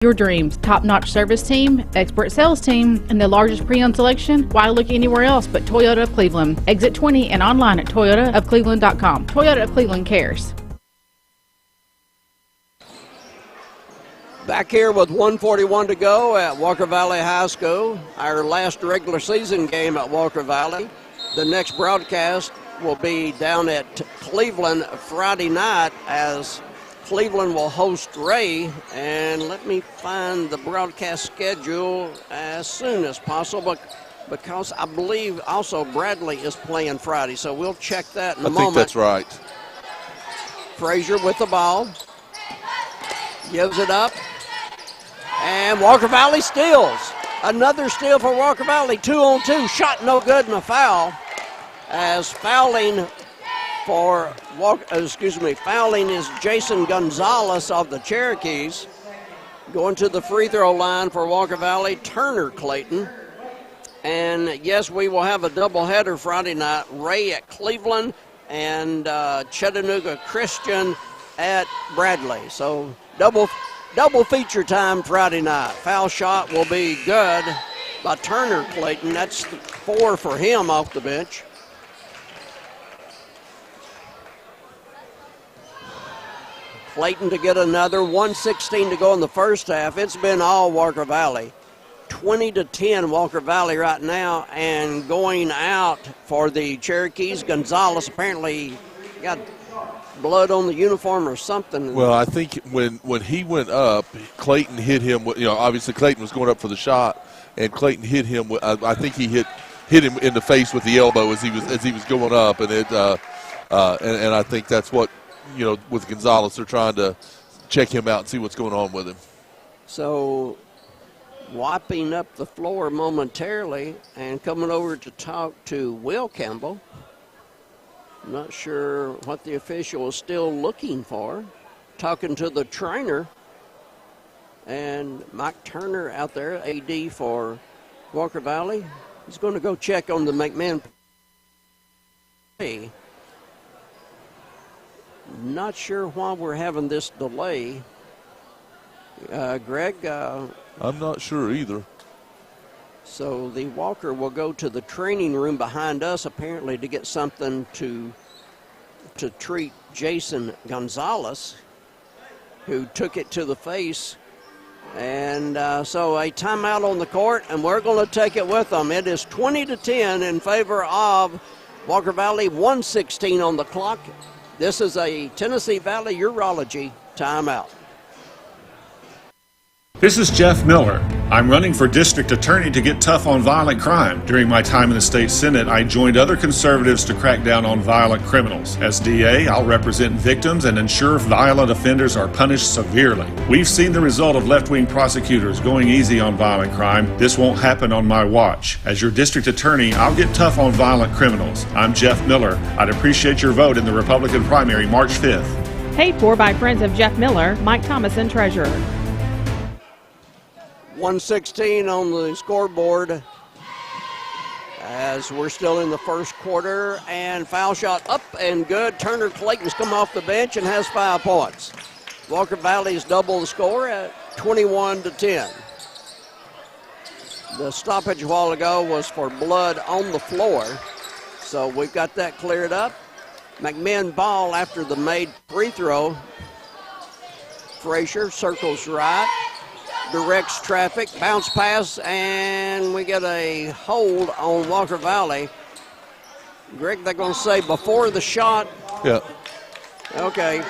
Your dreams. Top-notch service team, expert sales team, and the largest pre-owned selection? Why look anywhere else but Toyota of Cleveland? Exit 20 and online at toyotaofcleveland.com. Toyota of Cleveland cares. Back here with 1:41 to go at Walker Valley High School, our last regular season game at Walker Valley. The next broadcast will be down at Cleveland Friday night as Cleveland will host Ray, and let me find the broadcast schedule as soon as possible because I believe also Bradley is playing Friday, so we'll check that in a moment. I think that's right. Frazier with the ball, gives it up, and Walker Valley steals. Another steal for Walker Valley, 2-on-2, shot no good and a foul as fouling is Jason Gonzalez of the Cherokees. Going to the free throw line for Walker Valley, Turner Clayton. And yes, we will have a doubleheader Friday night. Ray at Cleveland and Chattanooga Christian at Bradley. So double feature time Friday night. Foul shot will be good by Turner Clayton. That's 4 for him off the bench. Clayton to get another, 1:16 to go in the first half. It's been all Walker Valley. 20-10 Walker Valley right now, and going out for the Cherokees, Gonzalez apparently got blood on the uniform or something. Well, I think when he went up, Clayton hit him. Obviously Clayton was going up for the shot, and Clayton hit him. I think he hit him in the face with the elbow as he was going up, and and I think that's what. With Gonzalez, they're trying to check him out and see what's going on with him. So, wiping up the floor momentarily and coming over to talk to Will Campbell. Not sure what the official is still looking for. Talking to the trainer. And Mike Turner out there, AD for Walker Valley. He's going to go check on the McMinn. Not sure why we're having this delay. Greg? I'm not sure either. So the Walker will go to the training room behind us apparently to get something to treat Jason Gonzalez, who took it to the face. And so a timeout on the court, and we're going to take it with them. It is 20-10 in favor of Walker Valley, 1:16 on the clock. This is a Tennessee Valley Urology timeout. This is Jeff Miller. I'm running for district attorney to get tough on violent crime. During my time in the state Senate, I joined other conservatives to crack down on violent criminals. As DA, I'll represent victims and ensure violent offenders are punished severely. We've seen the result of left-wing prosecutors going easy on violent crime. This won't happen on my watch. As your district attorney, I'll get tough on violent criminals. I'm Jeff Miller. I'd appreciate your vote in the Republican primary March 5th. Paid for by friends of Jeff Miller, Mike Thomason, treasurer. 1:16 on the scoreboard as we're still in the first quarter, and foul shot up and good. Turner Clayton's come off the bench and has 5 points. Walker Valley's double the score at 21-10. The stoppage a while ago was for blood on the floor, so we've got that cleared up. McMinn ball after the made free throw. Frazier circles right. Directs traffic, bounce pass, and we get a hold on Walker Valley. Greg, they're going to say before the shot. Yeah. Okay.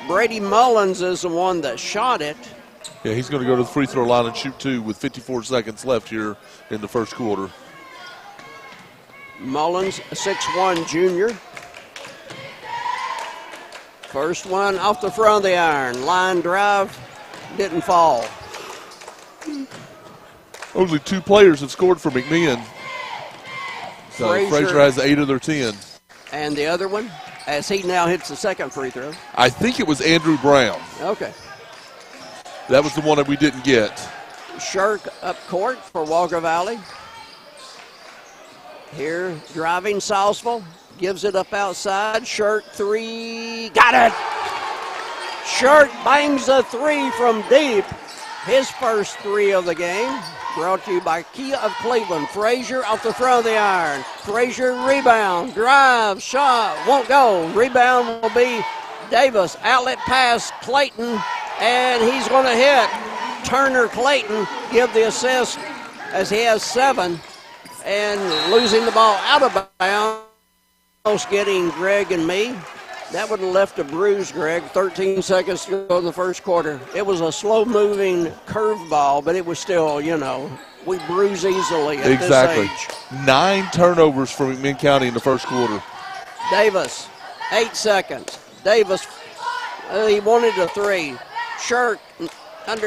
Brady Mullins is the one that shot it. Yeah, he's going to go to the free throw line and shoot 2 with 54 seconds left here in the first quarter. Mullins, a 6'1 junior. First one off the front of the iron. Line drive, didn't fall. Only 2 players have scored for McMinn. So Frazier has 8 of their 10. And the other one, as he now hits the second free throw. I think it was Andrew Brown. Okay. That was the one that we didn't get. Shirk up court for Walker Valley. Here, driving Southville, gives it up outside. Shirk 3, got it! Shirk bangs a 3 from deep. his first 3 of the game. Brought to you by Kia of Cleveland. Frazier off the front of the iron. Frazier rebound, drive, shot, won't go. Rebound will be Davis. Outlet pass, Clayton, and he's going to hit. Turner Clayton give the assist as he has 7, and losing the ball out of bounds, getting Greg and me. That would have left a bruise, Greg. 13 seconds to go in the first quarter. It was a slow-moving curveball, but it was still, we bruise easily at this age. 9 turnovers for McMinn County in the first quarter. Davis, 8 seconds. Davis, he wanted a 3. Shirk,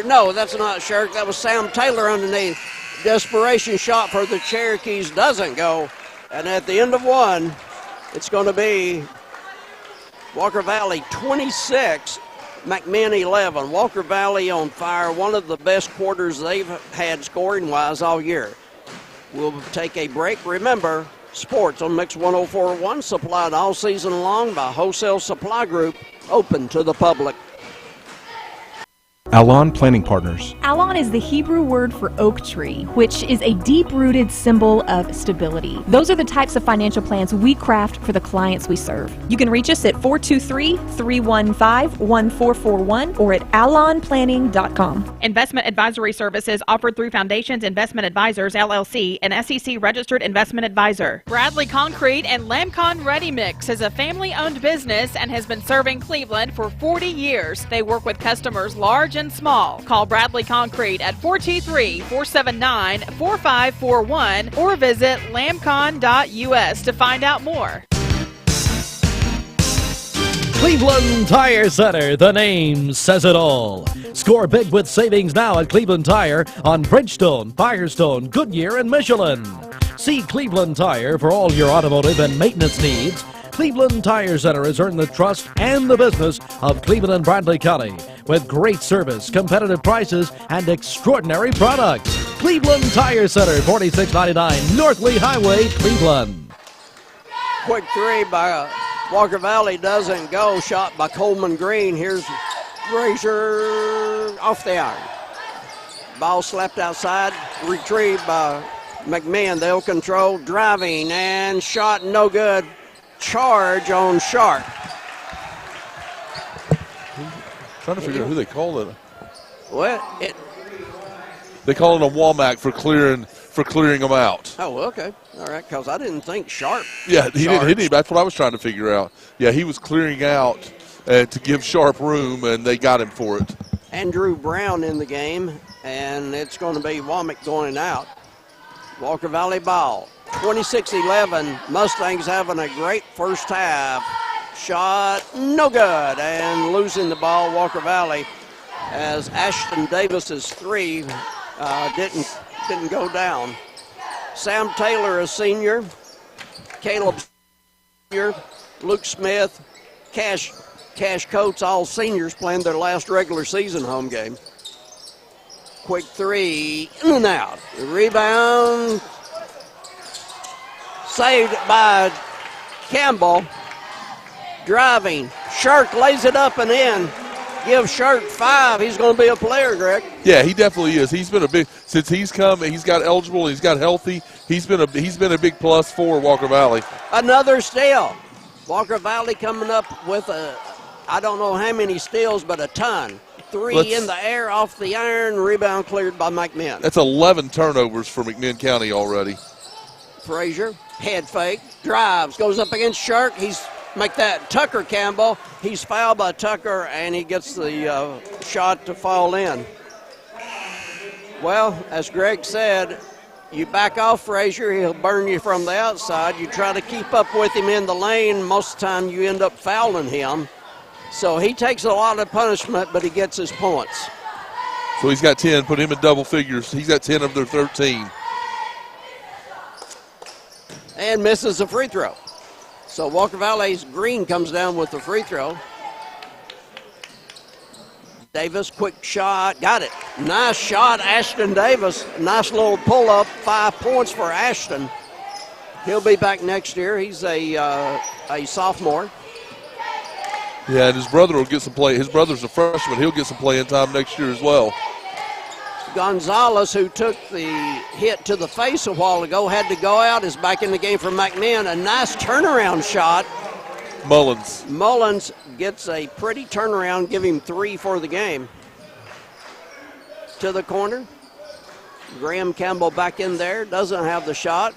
no, that's not Shirk. That was Sam Taylor underneath. Desperation shot for the Cherokees doesn't go. And at the end of 1, it's going to be Walker Valley 26, McMinn 11. Walker Valley on fire, one of the best quarters they've had scoring-wise all year. We'll take a break. Remember, sports on Mix 104.1, supplied all season long by Wholesale Supply Group, open to the public. Alon Planning Partners. Alon is the Hebrew word for oak tree, which is a deep-rooted symbol of stability. Those are the types of financial plans we craft for the clients we serve. You can reach us at 423-315-1441 or at alonplanning.com. Investment advisory services offered through Foundations Investment Advisors, LLC, an SEC-registered investment advisor. Bradley Concrete and Lamcon Ready Mix is a family-owned business and has been serving Cleveland for 40 years. They work with customers large and small. Call Bradley Concrete at 423-479-4541 or visit lamcon.us to find out more. Cleveland Tire Center, the name says it all. Score big with savings now at Cleveland Tire on Bridgestone, Firestone, Goodyear, and Michelin. See Cleveland Tire for all your automotive and maintenance needs. Cleveland Tire Center has earned the trust and the business of Cleveland and Bradley County with great service, competitive prices, and extraordinary products. Cleveland Tire Center, 4699 North Lee Highway, Cleveland. Quick 3 by Walker Valley doesn't go. Shot by Coleman Green. Here's Frazier off the iron. Ball slapped outside, retrieved by McMinn. They'll control, driving, and shot no good. Charge on Sharp. Trying to figure out who they call it. What? They call it a Womack for clearing them out. Oh, okay. All right, because I didn't think Sharp. Yeah, he didn't hit him. That's what I was trying to figure out. Yeah, he was clearing out to give Sharp room, and they got him for it. Andrew Brown in the game, and it's going to be Womack going out. Walker Valley ball. 26-11. Mustangs having a great first half. Shot no good, and losing the ball, Walker Valley, as Ashton Davis's 3 didn't go down. Sam Taylor, a senior. Caleb Senior, Luke Smith, Cash Coates, all seniors playing their last regular season home game. Quick 3, in and out. The rebound saved by Campbell. Driving. Shirk lays it up and in. Give Shirk 5. He's going to be a player, Greg. Yeah, he definitely is. He's been a big, since he's come, he's got eligible, he's got healthy. He's been a big plus for Walker Valley. Another steal. Walker Valley coming up with I don't know how many steals, but a ton. 3 in the air off the iron. Rebound cleared by McMinn. That's 11 turnovers for McMinn County already. Frazier, head fake, drives, goes up against Shirk. He's make that Tucker Campbell. He's fouled by Tucker, and he gets the shot to fall in. Well, as Greg said, you back off Frazier, he'll burn you from the outside. You try to keep up with him in the lane. Most of the time you end up fouling him. So he takes a lot of punishment, but he gets his points. So he's got 10, put him in double figures. He's got 10 of their 13. And misses a free throw. So Walker Valley's Green comes down with the free throw. Davis, quick shot, got it. Nice shot, Ashton Davis. Nice little pull-up, 5 points for Ashton. He'll be back next year. He's a sophomore. Yeah, and his brother will get some play. His brother's a freshman. He'll get some playing time next year as well. Gonzalez, who took the hit to the face a while ago, had to go out, is back in the game for McMinn. A nice turnaround shot. Mullins gets a pretty turnaround, give him 3 for the game. To the corner. Graham Campbell back in there, doesn't have the shot.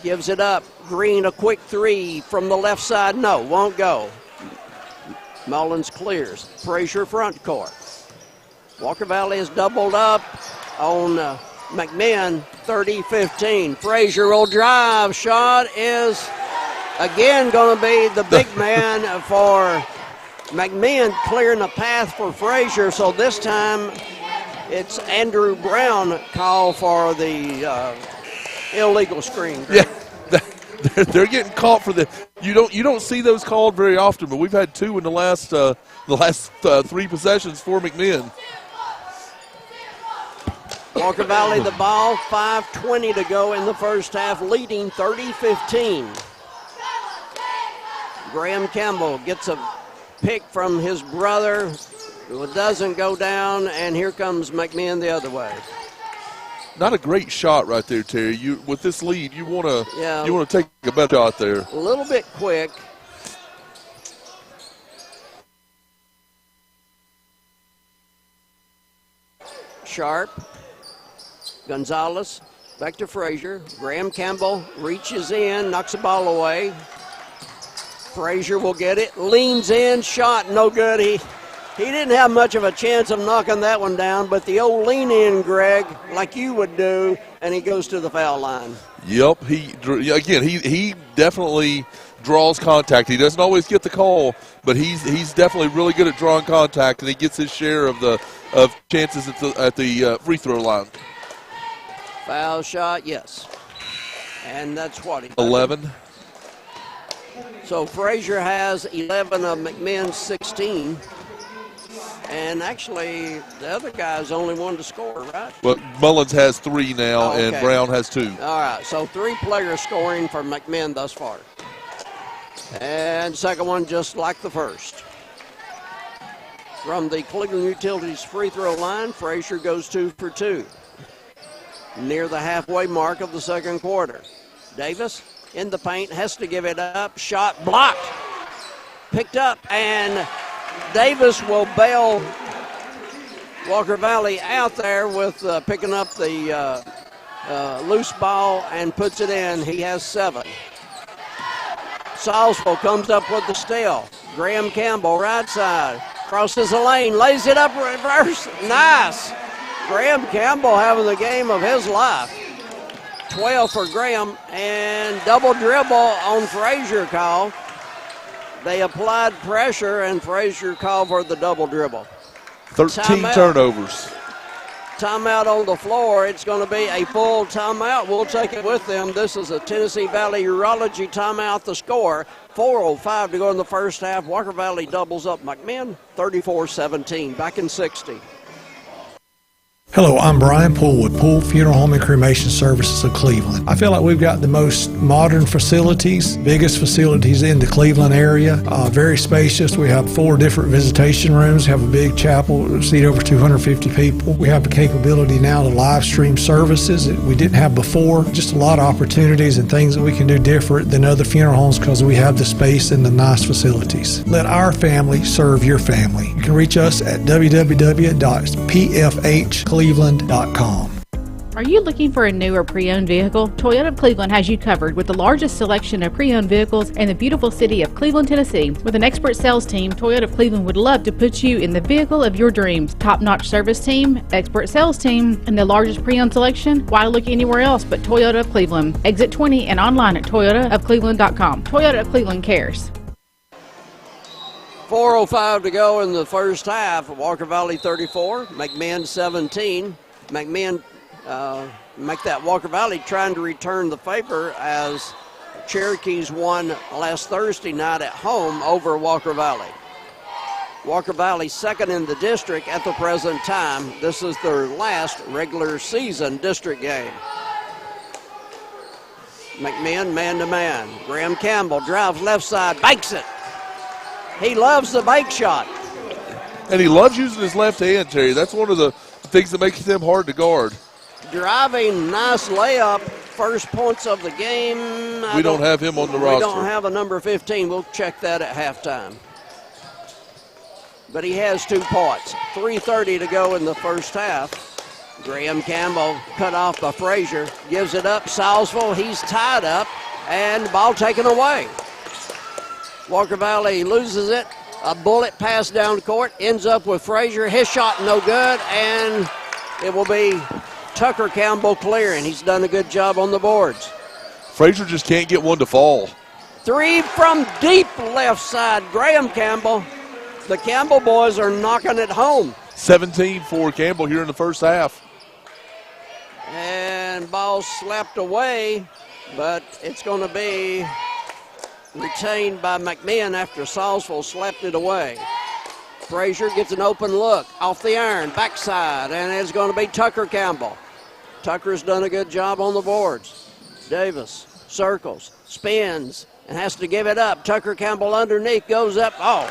Gives it up. Green, a quick 3 from the left side. No, won't go. Mullins clears. Frazier front court. Walker Valley is doubled up on McMinn, 30-15. Frazier will drive. Shot is again going to be the big man for McMinn, clearing a path for Frazier. So this time it's Andrew Brown call for the illegal screen. Yeah, they're getting caught for the. You don't see those called very often, but we've had 2 in the last 3 possessions for McMinn. Walker Valley the ball, 5:20 to go in the first half, leading 30-15. Graham Campbell gets a pick from his brother, who doesn't go down, and here comes McMinn the other way. Not a great shot right there, Terry. With this lead, you want to take a better shot there. A little bit quick. Sharp. Gonzalez back to Frazier. Graham Campbell reaches in, knocks the ball away. Frazier will get it, leans in, shot, no good. He didn't have much of a chance of knocking that one down, but the old lean in, Greg, like you would do, and he goes to the foul line. Yep, he definitely draws contact. He doesn't always get the call, but he's definitely really good at drawing contact, and he gets his share of chances at the free throw line. Foul shot, yes. And that's what? 11. So Frazier has 11 of McMinn's 16. And actually, the other guy's only one to score, right? Well, Mullins has 3 now, and Brown has 2. All right, so 3 players scoring for McMinn thus far. And second one just like the first. From the Cleveland Utilities free throw line, Frazier goes 2 for 2. Near the halfway mark of the second quarter. Davis in the paint, has to give it up. Shot blocked. Picked up, and Davis will bail Walker Valley out there with picking up the loose ball and puts it in. He has 7. Salsville comes up with the steal. Graham Campbell, right side. Crosses the lane, lays it up reverse. Nice. Graham Campbell having the game of his life. 12 for Graham, and double dribble on Frazier call. They applied pressure, and Frazier called for the double dribble. 13 turnovers. Timeout on the floor. It's going to be a full timeout. We'll take it with them. This is a Tennessee Valley Urology timeout. The score, 4:05 to go in the first half. Walker Valley doubles up McMinn, 34-17, back in 60. Hello, I'm Brian Poole with Poole Funeral Home and Cremation Services of Cleveland. I feel like we've got the most modern facilities, biggest facilities in the Cleveland area. Very spacious. We have 4 different visitation rooms. We have a big chapel, seat over 250 people. We have the capability now to live stream services that we didn't have before. Just a lot of opportunities and things that we can do different than other funeral homes because we have the space and the nice facilities. Let our family serve your family. You can reach us at www.pfhcleveland.com. Are you looking for a new or pre-owned vehicle? Toyota of Cleveland has you covered with the largest selection of pre-owned vehicles in the beautiful city of Cleveland, Tennessee. With an expert sales team, Toyota of Cleveland would love to put you in the vehicle of your dreams. Top-notch service team, expert sales team, and the largest pre-owned selection? Why look anywhere else but Toyota of Cleveland? Exit 20 and online at toyotaofcleveland.com. Toyota of Cleveland cares. 4:05 to go in the first half. Walker Valley 34, McMinn 17. McMinn make that Walker Valley trying to return the favor as Cherokees won last Thursday night at home over Walker Valley. Walker Valley second in the district at the present time. This is their last regular season district game. McMinn man-to-man. Graham Campbell drives left side, banks it. He loves the bank shot. And he loves using his left hand, Terry. That's one of the things that make them hard to guard. Driving, nice layup. First points of the game. We don't have him on the roster. We don't have a number 15. We'll check that at halftime. But he has 2 points. 3:30 to go in the first half. Graham Campbell cut off by Frazier. Gives it up. Salisville, he's tied up. And the ball taken away. Walker Valley loses it. A bullet pass down court. Ends up with Frazier. His shot no good. And it will be Tucker Campbell clearing. He's done a good job on the boards. Frazier just can't get one to fall. 3 from deep left side. Graham Campbell. The Campbell boys are knocking it home. 17 for Campbell here in the first half. And ball slapped away, but it's going to be retained by McMinn after Salisville slapped it away. Frazier gets an open look off the iron, backside, and it's going to be Tucker Campbell. Tucker's done a good job on the boards. Davis circles, spins, and has to give it up. Tucker Campbell underneath, goes up. Oh,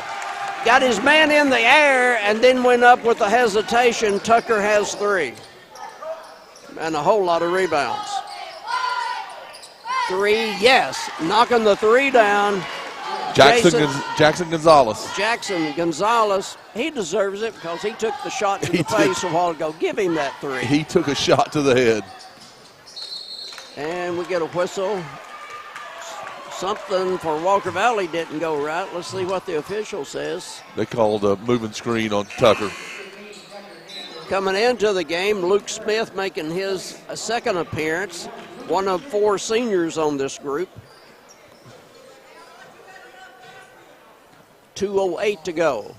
got his man in the air and then went up with a hesitation. Tucker has 3. And a whole lot of rebounds. 3, yes. Knocking the 3 down. Jackson Gonzalez. Jackson Gonzalez, he deserves it because he took the shot to the face a while ago. Give him that 3. He took a shot to the head. And we get a whistle. Something for Walker Valley didn't go right. Let's see what the official says. They called a moving screen on Tucker. Coming into the game, Luke Smith making his second appearance. One of 4 seniors on this group. 2:08 to go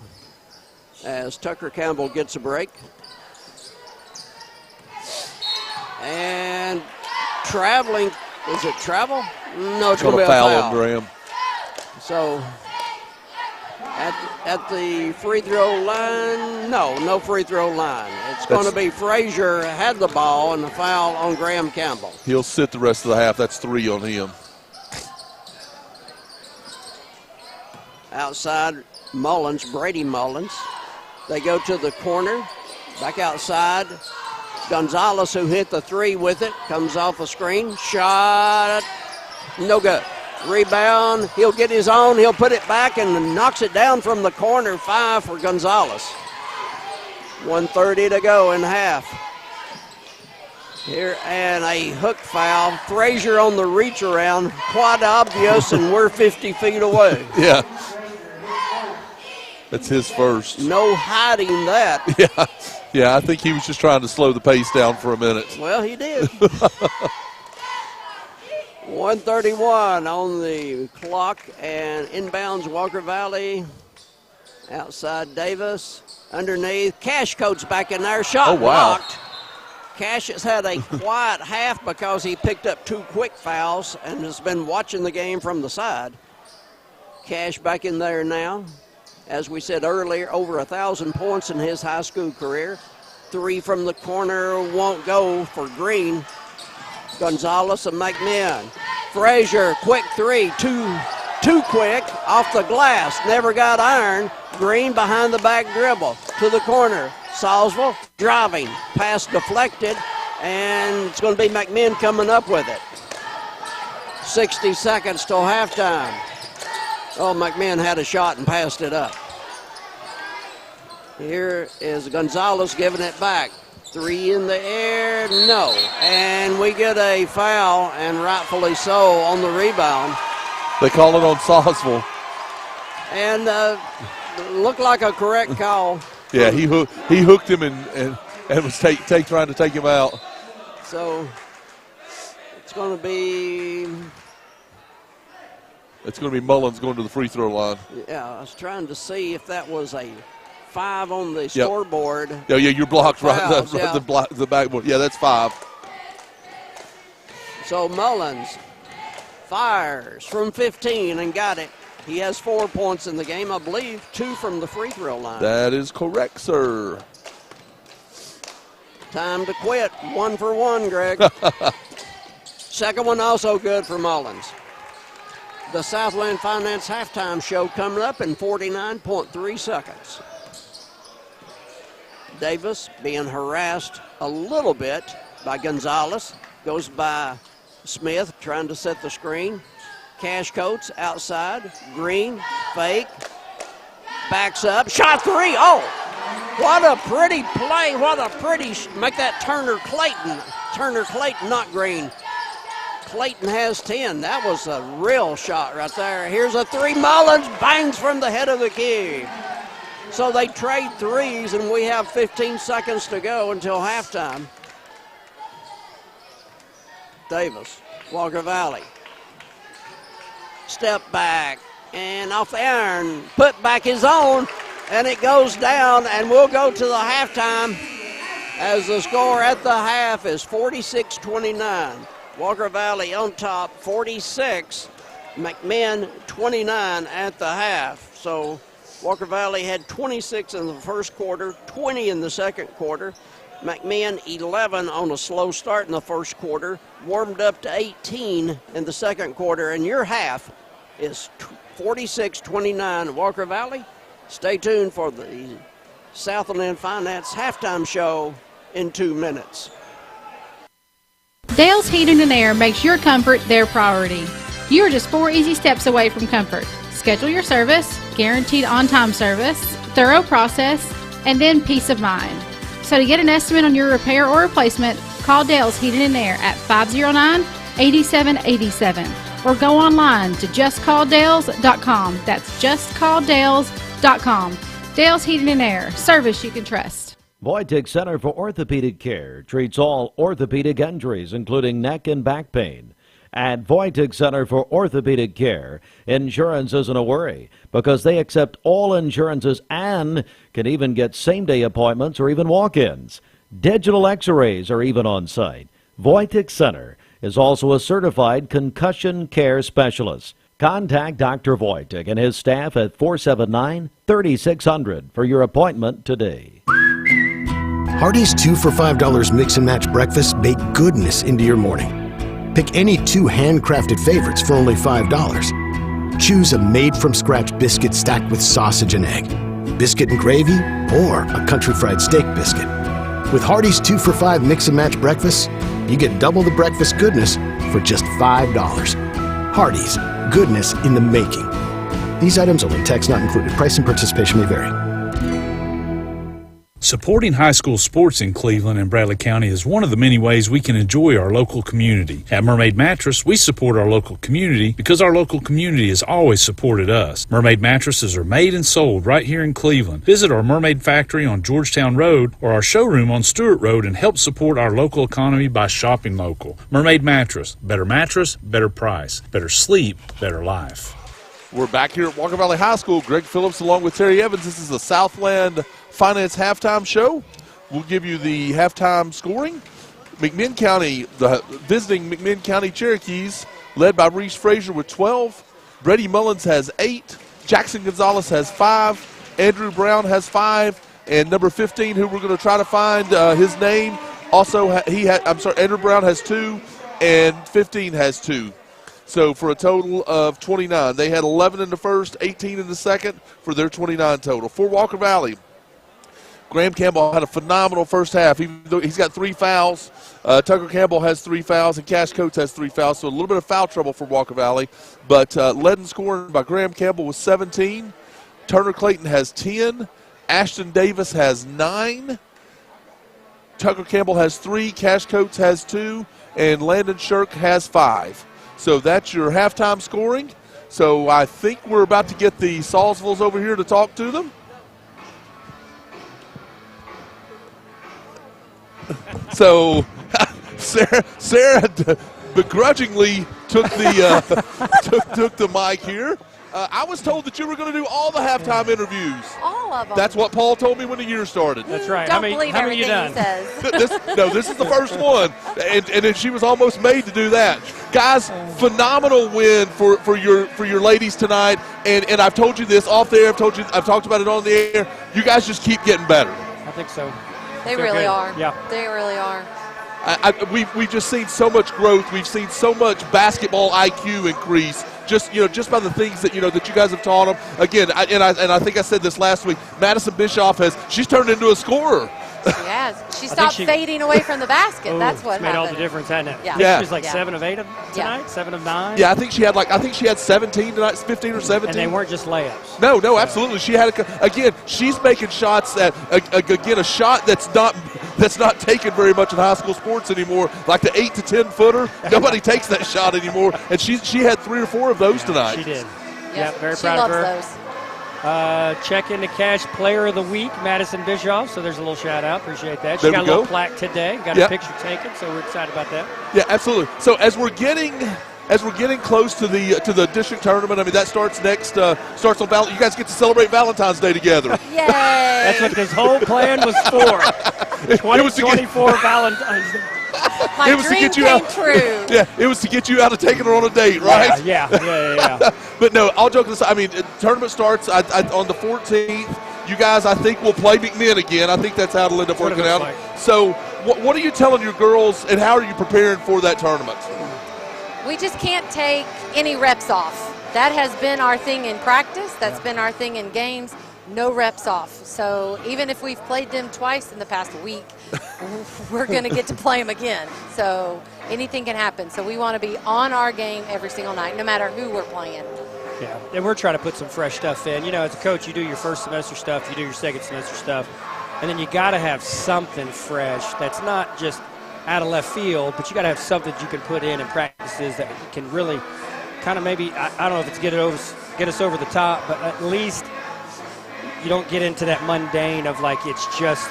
as Tucker Campbell gets a break. And traveling, is it travel? No, it's going to be a foul on Graham. So at the free throw line, no free throw line. It's going to be Frazier had the ball and the foul on Graham Campbell. He'll sit the rest of the half. That's 3 on him. Outside Mullins, Brady Mullins. They go to the corner, back outside. Gonzalez, who hit the 3 with it, comes off a screen. Shot, no good. Rebound, he'll get his own, he'll put it back and knocks it down from the corner. 5 for Gonzalez. 1:30 to go in half. Here, and a hook foul. Frazier on the reach around, quite obvious, and we're 50 feet away. Yeah. That's his first. No hiding that. Yeah, I think he was just trying to slow the pace down for a minute. Well, he did. 1:31 on the clock, and inbounds Walker Valley. Outside Davis, underneath. Cash Coates back in there. Shot blocked. Cash has had a quiet half because he picked up 2 quick fouls and has been watching the game from the side. Cash back in there now. As we said earlier, over 1,000 points in his high school career. 3 from the corner won't go for Green. Gonzalez and McMinn. Frazier, quick 3, too quick, off the glass, never got iron. Green behind the back dribble to the corner. Salisville driving, pass deflected, and it's going to be McMinn coming up with it. 60 seconds till halftime. Oh, McMinn had a shot and passed it up. Here is Gonzalez giving it back. 3 in the air, no. And we get a foul, and rightfully so, on the rebound. They call it on Salisville. And looked like a correct call. Yeah, he hooked him and was trying to take him out. So it's going to be Mullins going to the free throw line. Yeah, I was trying to see if that was a 5 on the scoreboard. Yeah, you're blocked right. Yeah. The backboard. Yeah, that's 5. So Mullins fires from 15 and got it. He has 4 points in the game, I believe, 2 from the free throw line. That is correct, sir. Time to quit. 1 for 1, Greg. Second one also good for Mullins. The Southland Finance halftime show coming up in 49.3 seconds. Davis being harassed a little bit by Gonzalez. Goes by Smith trying to set the screen. Cash Coates outside. Green, fake. Backs up. Shot three. Oh, what a pretty play. What a pretty, make that Turner Clayton. Turner Clayton, not Green. Clayton has 10. That was a real shot right there. Here's a three. Mullins bangs from the head of the key. So they trade threes, and we have 15 seconds to go until halftime. Davis, Walker Valley. Step back, and off the iron, put back his own, and it goes down, and we'll go to the halftime as the score at the half is 46-29. Walker Valley on top, 46. McMinn, 29 at the half. So Walker Valley had 26 in the first quarter, 20 in the second quarter. McMinn 11 on a slow start in the first quarter, warmed up to 18 in the second quarter, and your half is 46-29 Walker Valley. Stay tuned for the Southland Finance halftime show in 2 minutes. Dale's Heating and Air makes your comfort their priority. You are just 4 easy steps away from comfort. Schedule your service, guaranteed on-time service, thorough process, and then peace of mind. So to get an estimate on your repair or replacement, call Dale's Heating and Air at 509-8787 or go online to justcalldales.com. That's justcalldales.com. Dale's Heating and Air, service you can trust. Voitic Center for Orthopedic Care treats all orthopedic injuries, including neck and back pain. At Voitic Center for Orthopedic Care, insurance isn't a worry because they accept all insurances and can even get same-day appointments or even walk-ins. Digital x-rays are even on site. Voitic Center is also a certified concussion care specialist. Contact Dr. Voitic and his staff at 479-3600 for your appointment today. Hardee's 2 for $5 mix and match breakfast bake goodness into your morning. Pick any 2 handcrafted favorites for only $5. Choose a made-from-scratch biscuit stacked with sausage and egg, biscuit and gravy, or a country fried steak biscuit. With Hardee's 2 for $5 mix and match breakfast, you get double the breakfast goodness for just $5. Hardee's, goodness in the making. These items only, tax not included. Price and participation may vary. Supporting high school sports in Cleveland and Bradley County is one of the many ways we can enjoy our local community. At Mermaid Mattress, we support our local community because our local community has always supported us. Mermaid mattresses are made and sold right here in Cleveland. Visit our Mermaid factory on Georgetown Road or our showroom on Stewart Road and help support our local economy by shopping local. Mermaid Mattress, better price, better sleep, better life. We're back here at Walker Valley High School. Greg Phillips along with Terry Evans. This is the Southland Finance halftime show. We'll give you the halftime scoring. McMinn County, the visiting McMinn County Cherokees, led by Reese Frazier with 12. Brady Mullins has 8. Jackson Gonzalez has 5. Andrew Brown has 5. And number 15, who we're going to try to find his name, also Andrew Brown has 2, and 15 has 2. So for a total of 29. They had 11 in the first, 18 in the second for their 29 total. For Walker Valley, Graham Campbell had a phenomenal first half, even though he's got 3 fouls. Tucker Campbell has 3 fouls, and Cash Coates has 3 fouls, so a little bit of foul trouble for Walker Valley. But led in scoring by Graham Campbell with 17. Turner Clayton has 10. Ashton Davis has 9. Tucker Campbell has 3. Cash Coates has 2. And Landon Shirk has 5. So that's your halftime scoring. So I think we're about to get the Salisvilles over here to talk to them. So Sarah begrudgingly took the took the mic here. I was told that you were going to do all the halftime interviews. All of them. That's what Paul told me when the year started. That's right. Don't believe everything he says. This is the first one, and she was almost made to do that. Guys, phenomenal win for your ladies tonight, and I've told you this off there. I've talked about it on the air. You guys just keep getting better. I think so. They really are. Yeah. They really are. We've just seen so much growth. We've seen so much basketball IQ increase. Just by the things that you guys have taught them. Again, I think I said this last week. Madison Bischoff she's turned into a scorer. She has. She stopped fading away from the basket. That's what made happened. all the difference, hasn't it? Yeah. She was like 7 of 8 tonight, 7 of 9. Yeah, I think she had 17 tonight, 15 or 17. And they weren't just layups. No, absolutely. She had again. She's making shots that again a shot that's not taken very much in high school sports anymore. Like the 8 to 10 footer, nobody takes that shot anymore. And she had 3 or 4 of those tonight. She did. Yep, very she proud loves of her. those. Check in to cash player of the week, Madison Bischoff. So there's a little shout out. Appreciate that. She There got we a little go. plaque today. Got a picture taken, so we're excited about that. Yeah, absolutely. So as we're getting close to the district tournament, I mean that starts next. Starts on You guys get to celebrate Valentine's Day together. Yay! That's what this whole plan was for. 2024 Valentine's Day. My dream came true. Yeah, it was to get you out of taking her on a date, right? Yeah. But no, all jokes aside, I mean, tournament starts on the 14th. You guys, I think, will play McMinn again. I think that's how it'll end up working out. Like. So what are you telling your girls, and how are you preparing for that tournament? We just can't take any reps off. That has been our thing in practice. That's been our thing in games. No reps off. So even if we've played them twice in the past week, we're going to get to play them again. So anything can happen. So we want to be on our game every single night, no matter who we're playing. Yeah, and we're trying to put some fresh stuff in. You know, as a coach, you do your first semester stuff, you do your second semester stuff, and then you got to have something fresh that's not just out of left field, but you got to have something that you can put in practices that can really kind of maybe, I don't know if it's get us over the top, but at least you don't get into that mundane of like it's just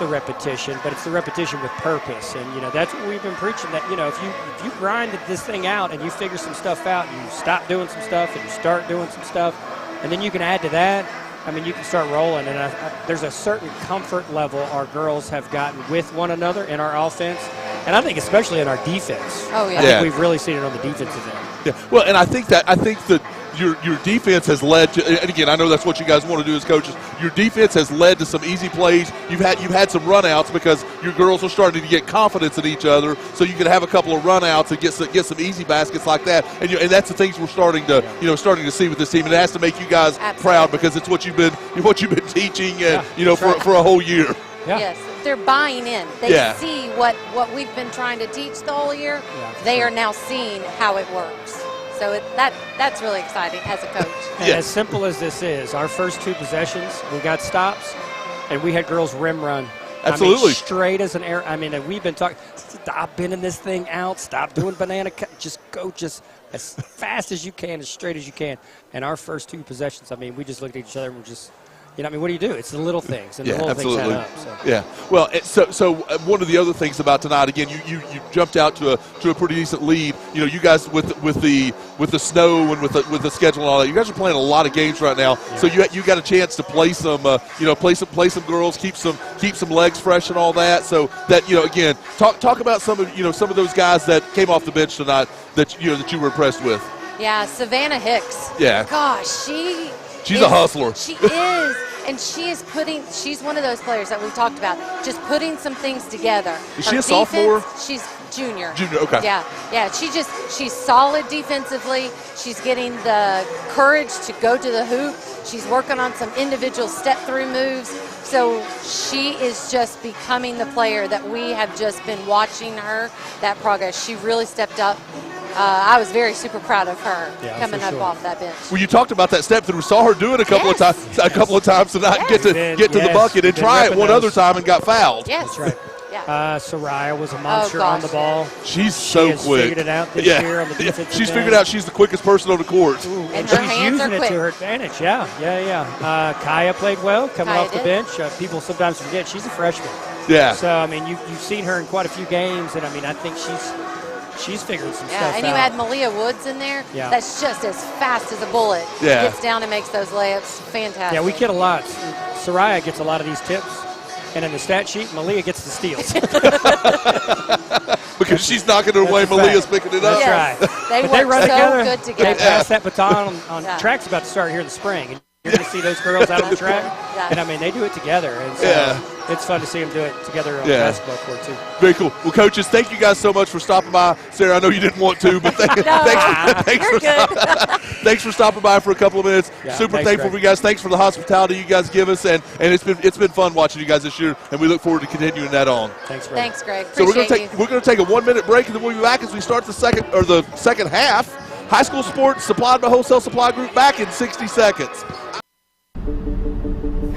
the repetition, but it's the repetition with purpose. And you know that's what we've been preaching, that you know if you grind this thing out and you figure some stuff out, and you stop doing some stuff and you start doing some stuff, and then you can add to that. I mean, you can start rolling, and there's a certain comfort level our girls have gotten with one another in our offense, and I think especially in our defense. Oh yeah, I think we've really seen it on the defensive end. Yeah, well, and I think that your defense has led to, and again, I know that's what you guys want to do as coaches. Your defense has led to some easy plays. You've had some runouts because your girls are starting to get confidence in each other, so you can have a couple of runouts and get some easy baskets like that. And that's the things we're starting to see with this team. And it has to make you guys proud because it's what you've been teaching and for a whole year. Yeah. Yes, they're buying in. They see what we've been trying to teach the whole year. Yeah, they are now seeing how it works. So that's really exciting as a coach. And as simple as this is, our first 2 possessions, we got stops, and we had girls rim run. Absolutely. I mean, straight as an air. I mean, we've been talking, stop bending this thing out, stop doing banana cut, just go as fast as you can, as straight as you can. And our first 2 possessions, I mean, we just looked at each other and we're just, I mean, what do you do? It's the little things, and the little things add up. So. Yeah. Well, so one of the other things about tonight, again, you jumped out to a pretty decent lead. You know, you guys with the snow and with the schedule and all that, you guys are playing a lot of games right now. Yeah. So you got a chance to play some play some girls, keep some legs fresh and all that. So that again, talk about some of those guys that came off the bench tonight that you were impressed with. Yeah, Savannah Hicks. Yeah. Gosh, she's a hustler. She is. And she's one of those players that we talked about, just putting some things together. Is she a sophomore? She's junior. Junior, okay. Yeah. She's solid defensively. She's getting the courage to go to the hoop. She's working on some individual step-through moves. So she is just becoming the player that we have just been watching her, that progress. She really stepped up. I was very super proud of her coming up off that bench. Well, you talked about that step through. We saw her do it a couple of times tonight, get to the bucket and try it one other time and got fouled. Yes, that's right. Yeah. Soraya was a monster on the ball. She's so quick. Figured it out this year on the defensive She's end. figured out she's the quickest person on the court. Ooh, and her she's hands using are it quick. to her advantage. Yeah. Kaya played well coming off the bench. People sometimes forget she's a freshman. Yeah. So, I mean, you've seen her in quite a few games, and, I mean, I think she's figuring some stuff out. And you add Malia Woods in there. Yeah. That's just as fast as a bullet. Yeah. Gets down and makes those layups. Fantastic. Yeah, we get a lot. Soraya gets a lot of these tips. And in the stat sheet, Malia gets the steals. Because she's knocking it away, Malia's picking it up. That's right. They work run so together. good together. They pass that baton on track's about to start here in the spring. You're going to see those girls out on the track. Yeah. And, I mean, they do it together. And so it's fun to see them do it together on the basketball court, too. Very cool. Well, coaches, thank you guys so much for stopping by. Sarah, I know you didn't want to, but thanks for stopping by for a couple of minutes. Yeah, Super thanks, thankful Greg. for you guys. Thanks for the hospitality you guys give us, and it's been fun watching you guys this year, and we look forward to continuing that on. Thanks, Greg. Thanks, Greg. So we're Appreciate going to take a 1 minute break, and then we'll be back as we start the second half. High school sports supplied by Wholesale Supply Group back in 60 seconds.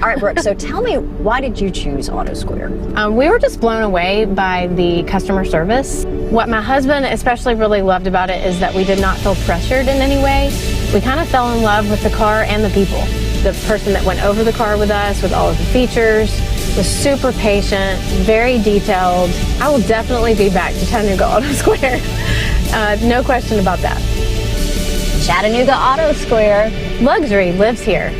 All right, Brooke, so tell me, why did you choose Auto Square? We were just blown away by the customer service. What my husband especially really loved about it is that we did not feel pressured in any way. We kind of fell in love with the car and the people. The person that went over the car with us with all of the features was super patient, very detailed. I will definitely be back to Chattanooga Auto Square. No question about that. Chattanooga Auto Square. Luxury lives here.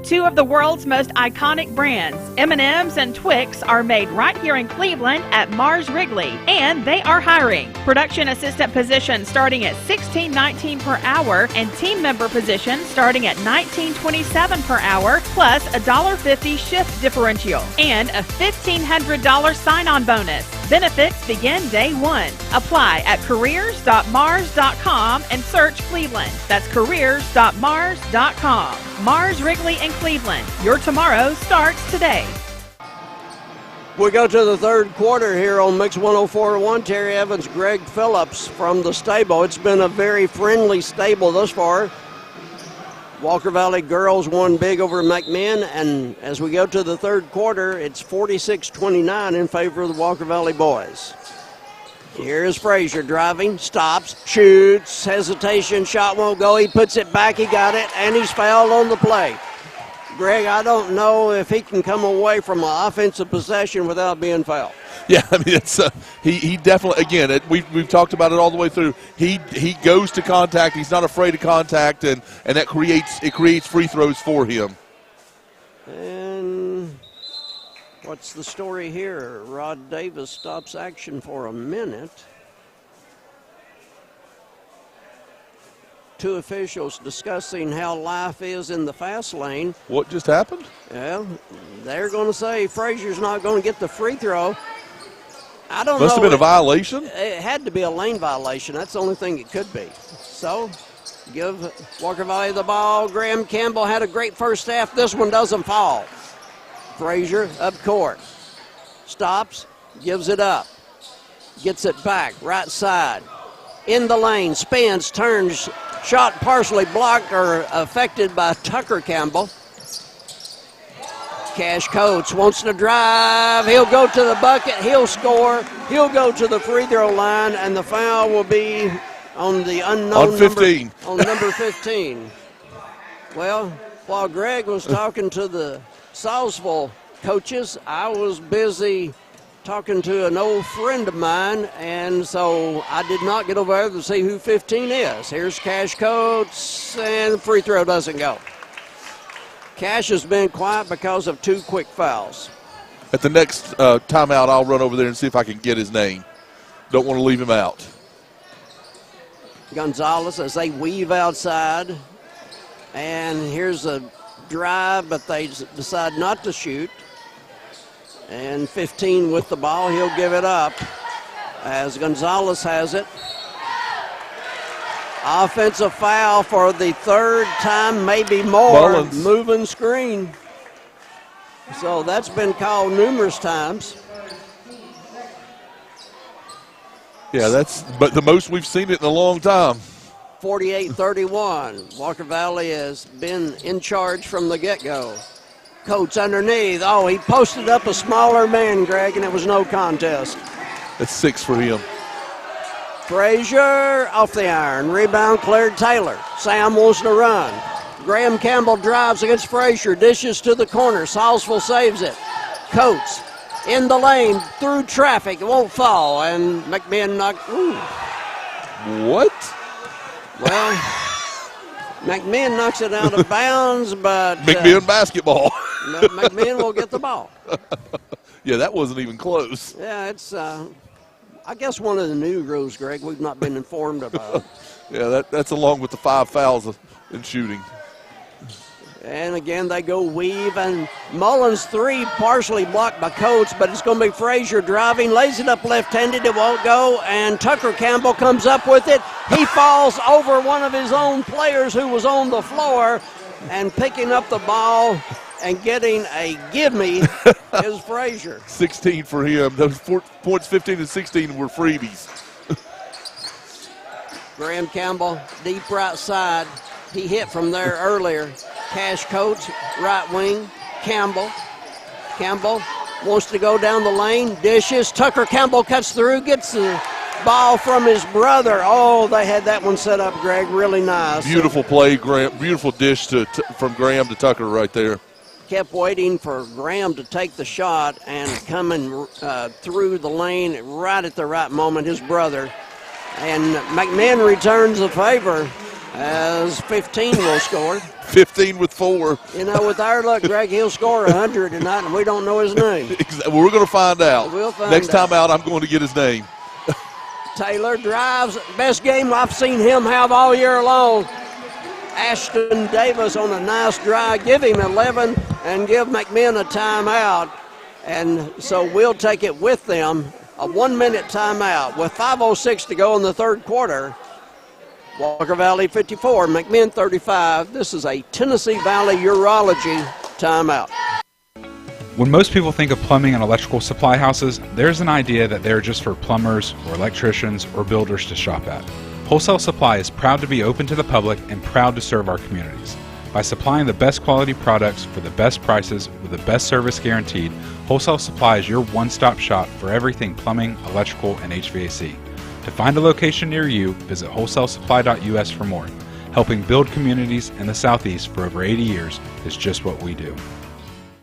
Two of the world's most iconic brands, M&M's and Twix, are made right here in Cleveland at Mars Wrigley, and they are hiring. Production assistant positions starting at $16.19 per hour and team member positions starting at $19.27 per hour, plus a $1.50 shift differential and a $1,500 sign-on bonus. Benefits begin day one. Apply at careers.mars.com and search Cleveland. That's careers.mars.com. Mars Wrigley in Cleveland. Your tomorrow starts today. We go to the third quarter here on Mix 104.1. Terry Evans, Greg Phillips from the stable. It's been a very friendly stable thus far. Walker Valley girls won big over McMinn, and as we go to the third quarter, it's 46-29 in favor of the Walker Valley boys. Here's Frazier driving, stops, shoots, hesitation, shot won't go. He puts it back, he got it, and he's fouled on the play. Greg, I don't know if he can come away from an offensive possession without being fouled. Yeah, I mean, it's he definitely, again, we've talked about it all the way through. He goes to contact. He's not afraid of contact, and that creates free throws for him. And what's the story here? Rod Davis stops action for a minute. Two officials discussing how life is in the fast lane. What just happened? Well, they're going to say Frazier's not going to get the free throw. I don't know. Must have been a violation? It had to be a lane violation. That's the only thing it could be. So, give Walker Valley the ball. Graham Campbell had a great first half. This one doesn't fall. Frazier up court. Stops, gives it up. Gets it back, right side. In the lane, spins, turns, shot partially blocked or affected by Tucker Campbell. Cash Coates wants to drive. He'll go to the bucket. He'll score. He'll go to the free throw line, and the foul will be on the unknown on 15. On number 15. Well, while Greg was talking to the Salisville coaches, I was busy talking to an old friend of mine, and so I did not get over there to see who 15 is. Here's Cash Coates, and the free throw doesn't go. Cash has been quiet because of two quick fouls. At the next timeout, I'll run over there and see if I can get his name. Don't want to leave him out. Gonzalez as they weave outside. And here's a drive, but they decide not to shoot. And 15 with the ball. He'll give it up as Gonzalez has it. Offensive foul for the third time, maybe more. Mullins. Moving screen. So that's been called numerous times. Yeah, but the most we've seen it in a long time. 48-31. Walker Valley has been in charge from the get-go. Coates underneath. Oh, he posted up a smaller man, Greg, and it was no contest. That's 6 for him. Frazier off the iron. Rebound cleared Taylor. Sam wants to run. Graham Campbell drives against Frazier. Dishes to the corner. Salisville saves it. Coates in the lane through traffic. It won't fall. And McMinn knocked. Ooh. What? Well, McMinn knocks it out of bounds, but McMinn basketball. McMinn will get the ball. Yeah, that wasn't even close. Yeah, it's I guess one of the new rules, Greg, we've not been informed about. Yeah, that's along with the 5 fouls in shooting. And again, they go weave, and Mullins 3 partially blocked by Coates, but it's going to be Frazier driving, lays it up left-handed, it won't go, and Tucker Campbell comes up with it. He falls over one of his own players who was on the floor, and picking up the ball and getting a gimme is Frazier. 16 for him. Those points 15 and 16 were freebies. Graham Campbell, deep right side. He hit from there earlier. Cash Coates, right wing. Campbell wants to go down the lane. Dishes. Tucker Campbell cuts through, gets the ball from his brother. Oh, they had that one set up, Greg. Really nice. Beautiful play, Graham. Beautiful dish from Graham to Tucker right there. Kept waiting for Graham to take the shot, and coming through the lane right at the right moment, his brother. And McMinn returns the favor as 15 will score. 15 with 4. You know, with our luck, Greg, he'll score 100 tonight, and we don't know his name. Well, we're going to find out. We'll find Next out. time out, I'm going to get his name. Taylor drives. Best game I've seen him have all year long. Ashton Davis on a nice drive. Give him 11 and give McMinn a timeout. And so we'll take it with them. A 1-minute timeout with 5:06 to go in the third quarter. Walker Valley 54, McMinn 35. This is a Tennessee Valley Urology timeout. When most people think of plumbing and electrical supply houses, there's an idea that they're just for plumbers or electricians or builders to shop at. Wholesale Supply is proud to be open to the public and proud to serve our communities. By supplying the best quality products for the best prices with the best service guaranteed, Wholesale Supply is your one-stop shop for everything plumbing, electrical, and HVAC. To find a location near you, visit wholesalesupply.us for more. Helping build communities in the Southeast for over 80 years is just what we do.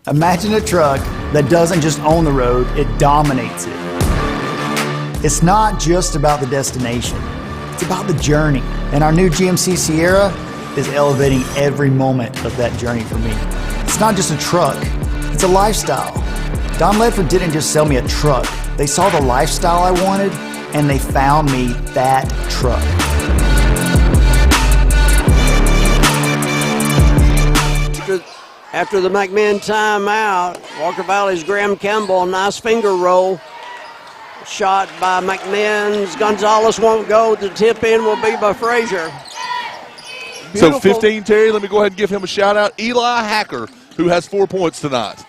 Imagine a truck that doesn't just own the road, it dominates it. It's not just about the destination, it's about the journey. And our new GMC Sierra is elevating every moment of that journey for me. It's not just a truck, it's a lifestyle. Don Ledford didn't just sell me a truck. They saw the lifestyle I wanted, and they found me that truck. After the McMinn timeout, Walker Valley's Graham Campbell, nice finger roll. Shot by McMinn. Gonzalez won't go. The tip in will be by Frazier. So 15, Terry, let me go ahead and give him a shout out. Eli Hacker, who has 4 points tonight.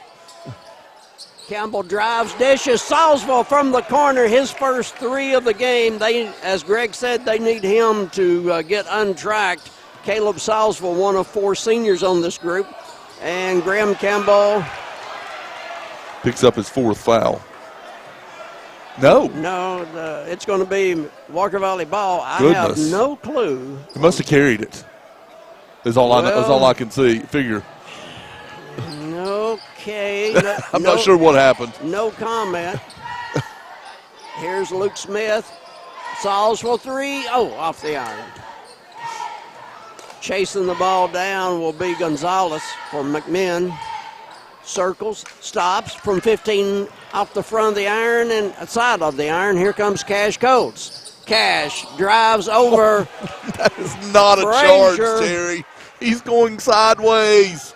Campbell drives, dishes, Salzville from the corner, his first 3 of the game. They, as Greg said, they need him to get untracked. Caleb Salzville, one of 4 seniors on this group. And Graham Campbell picks up his 4th foul. No, it's going to be Walker Valley ball. I have no clue. He must have carried it. That's all I can see. Figure. Okay. I'm not sure what happened. No comment. Here's Luke Smith. Salzville 3. Oh, off the iron. Chasing the ball down will be Gonzalez for McMinn. Circles, stops from 15 off the front of the iron and side of the iron. Here comes Cash Coates. Cash drives over. That is not a charge, Terry. He's going sideways.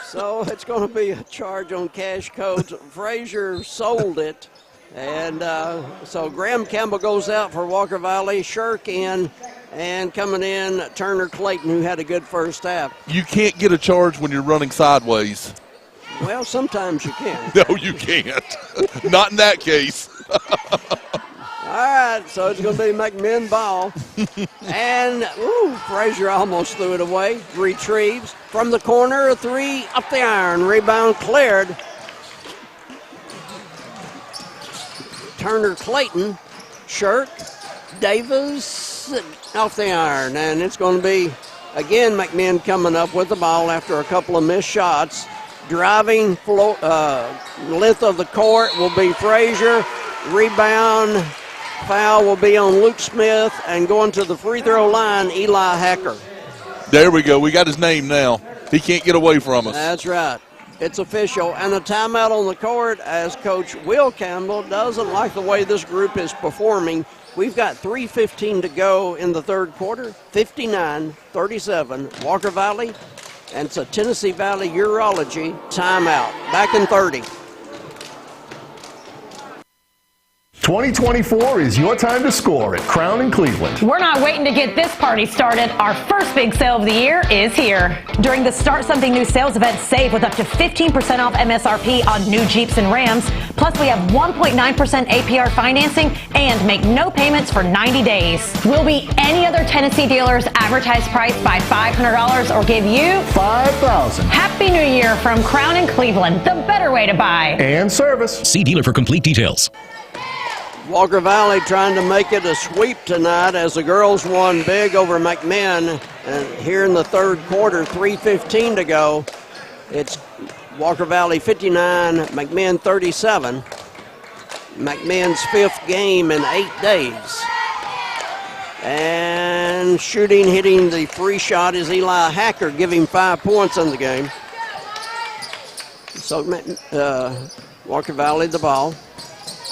So it's going to be a charge on Cash Coates. Frazier sold it. And so Graham Campbell goes out for Walker Valley. Shirk in. And coming in, Turner Clayton, who had a good first half. You can't get a charge when you're running sideways. Well, sometimes you can. No, you can't. Not in that case. All right, so it's going to be McMinn ball. And, Frazier almost threw it away. Retrieves from the corner, a 3 up the iron. Rebound cleared. Turner Clayton, Shirk, Davis off the iron. And it's going to be, again, McMinn coming up with the ball after a couple of missed shots. Driving length of the court will be Frazier. Rebound foul will be on Luke Smith. And going to the free throw line, Eli Hacker. There we go. We got his name now. He can't get away from us. That's right. It's official. And a timeout on the court as Coach Will Campbell doesn't like the way this group is performing. We've got 3:15 to go in the third quarter. 59-37. Walker Valley And it's a Tennessee Valley Urology timeout. Back in 30. 2024 is your time to score at Crown in Cleveland. We're not waiting to get this party started. Our first big sale of the year is here. During the Start Something New sales event, save with up to 15% off MSRP on new Jeeps and Rams. Plus, we have 1.9% APR financing and make no payments for 90 days. We'll beat any other Tennessee dealer's advertised price by $500 or give you $5,000. Happy New Year from Crown in Cleveland, the better way to buy. And service. See dealer for complete details. Walker Valley trying to make it a sweep tonight as the girls won big over McMinn. And here in the third quarter, 3:15 to go. It's Walker Valley 59, McMinn 37. McMinn's 5th game in 8 days. And hitting the free shot is Eli Hacker, giving 5 points in the game. So Walker Valley the ball.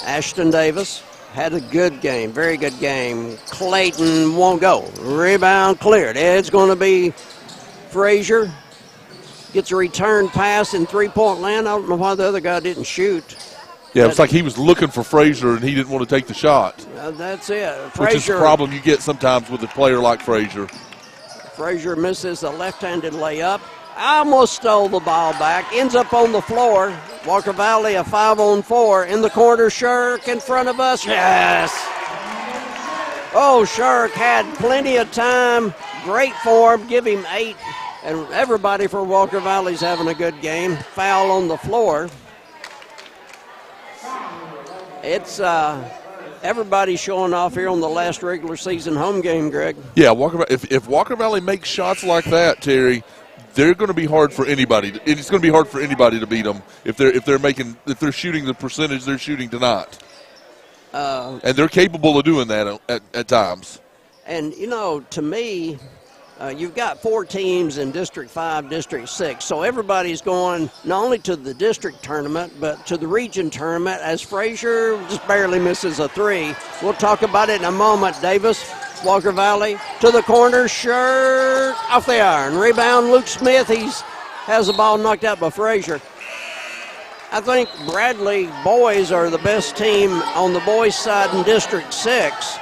Ashton Davis had a good game, very good game. Clayton won't go. Rebound cleared. It's going to be Frazier. Gets a return pass in three-point land. I don't know why the other guy didn't shoot. Yeah, it's like he was looking for Frazier and he didn't want to take the shot. That's it. Frazier, which is the problem you get sometimes with a player like Frazier. Frazier misses a left-handed layup. Almost stole the ball back. Ends up on the floor. Walker Valley a 5-on-4. In the corner, Shirk in front of us. Yes! Oh, Shirk had plenty of time. Great form. Give him 8. And everybody for Walker Valley's having a good game. Foul on the floor. It's everybody showing off here on the last regular season home game, Greg. Yeah, if Walker Valley makes shots like that, Terry, they're going to be hard for anybody. It's going to be hard for anybody to beat them if they're shooting the percentage they're shooting tonight. And they're capable of doing that at times. And to me, you've got 4 teams in District 5, District 6, so everybody's going not only to the district tournament but to the region tournament. As Frazier just barely misses a 3. We'll talk about it in a moment. Davis. Walker Valley to the corner, Shirt off the iron. Rebound, Luke Smith. He has the ball knocked out by Frazier. I think Bradley boys are the best team on the boys' side in District 6.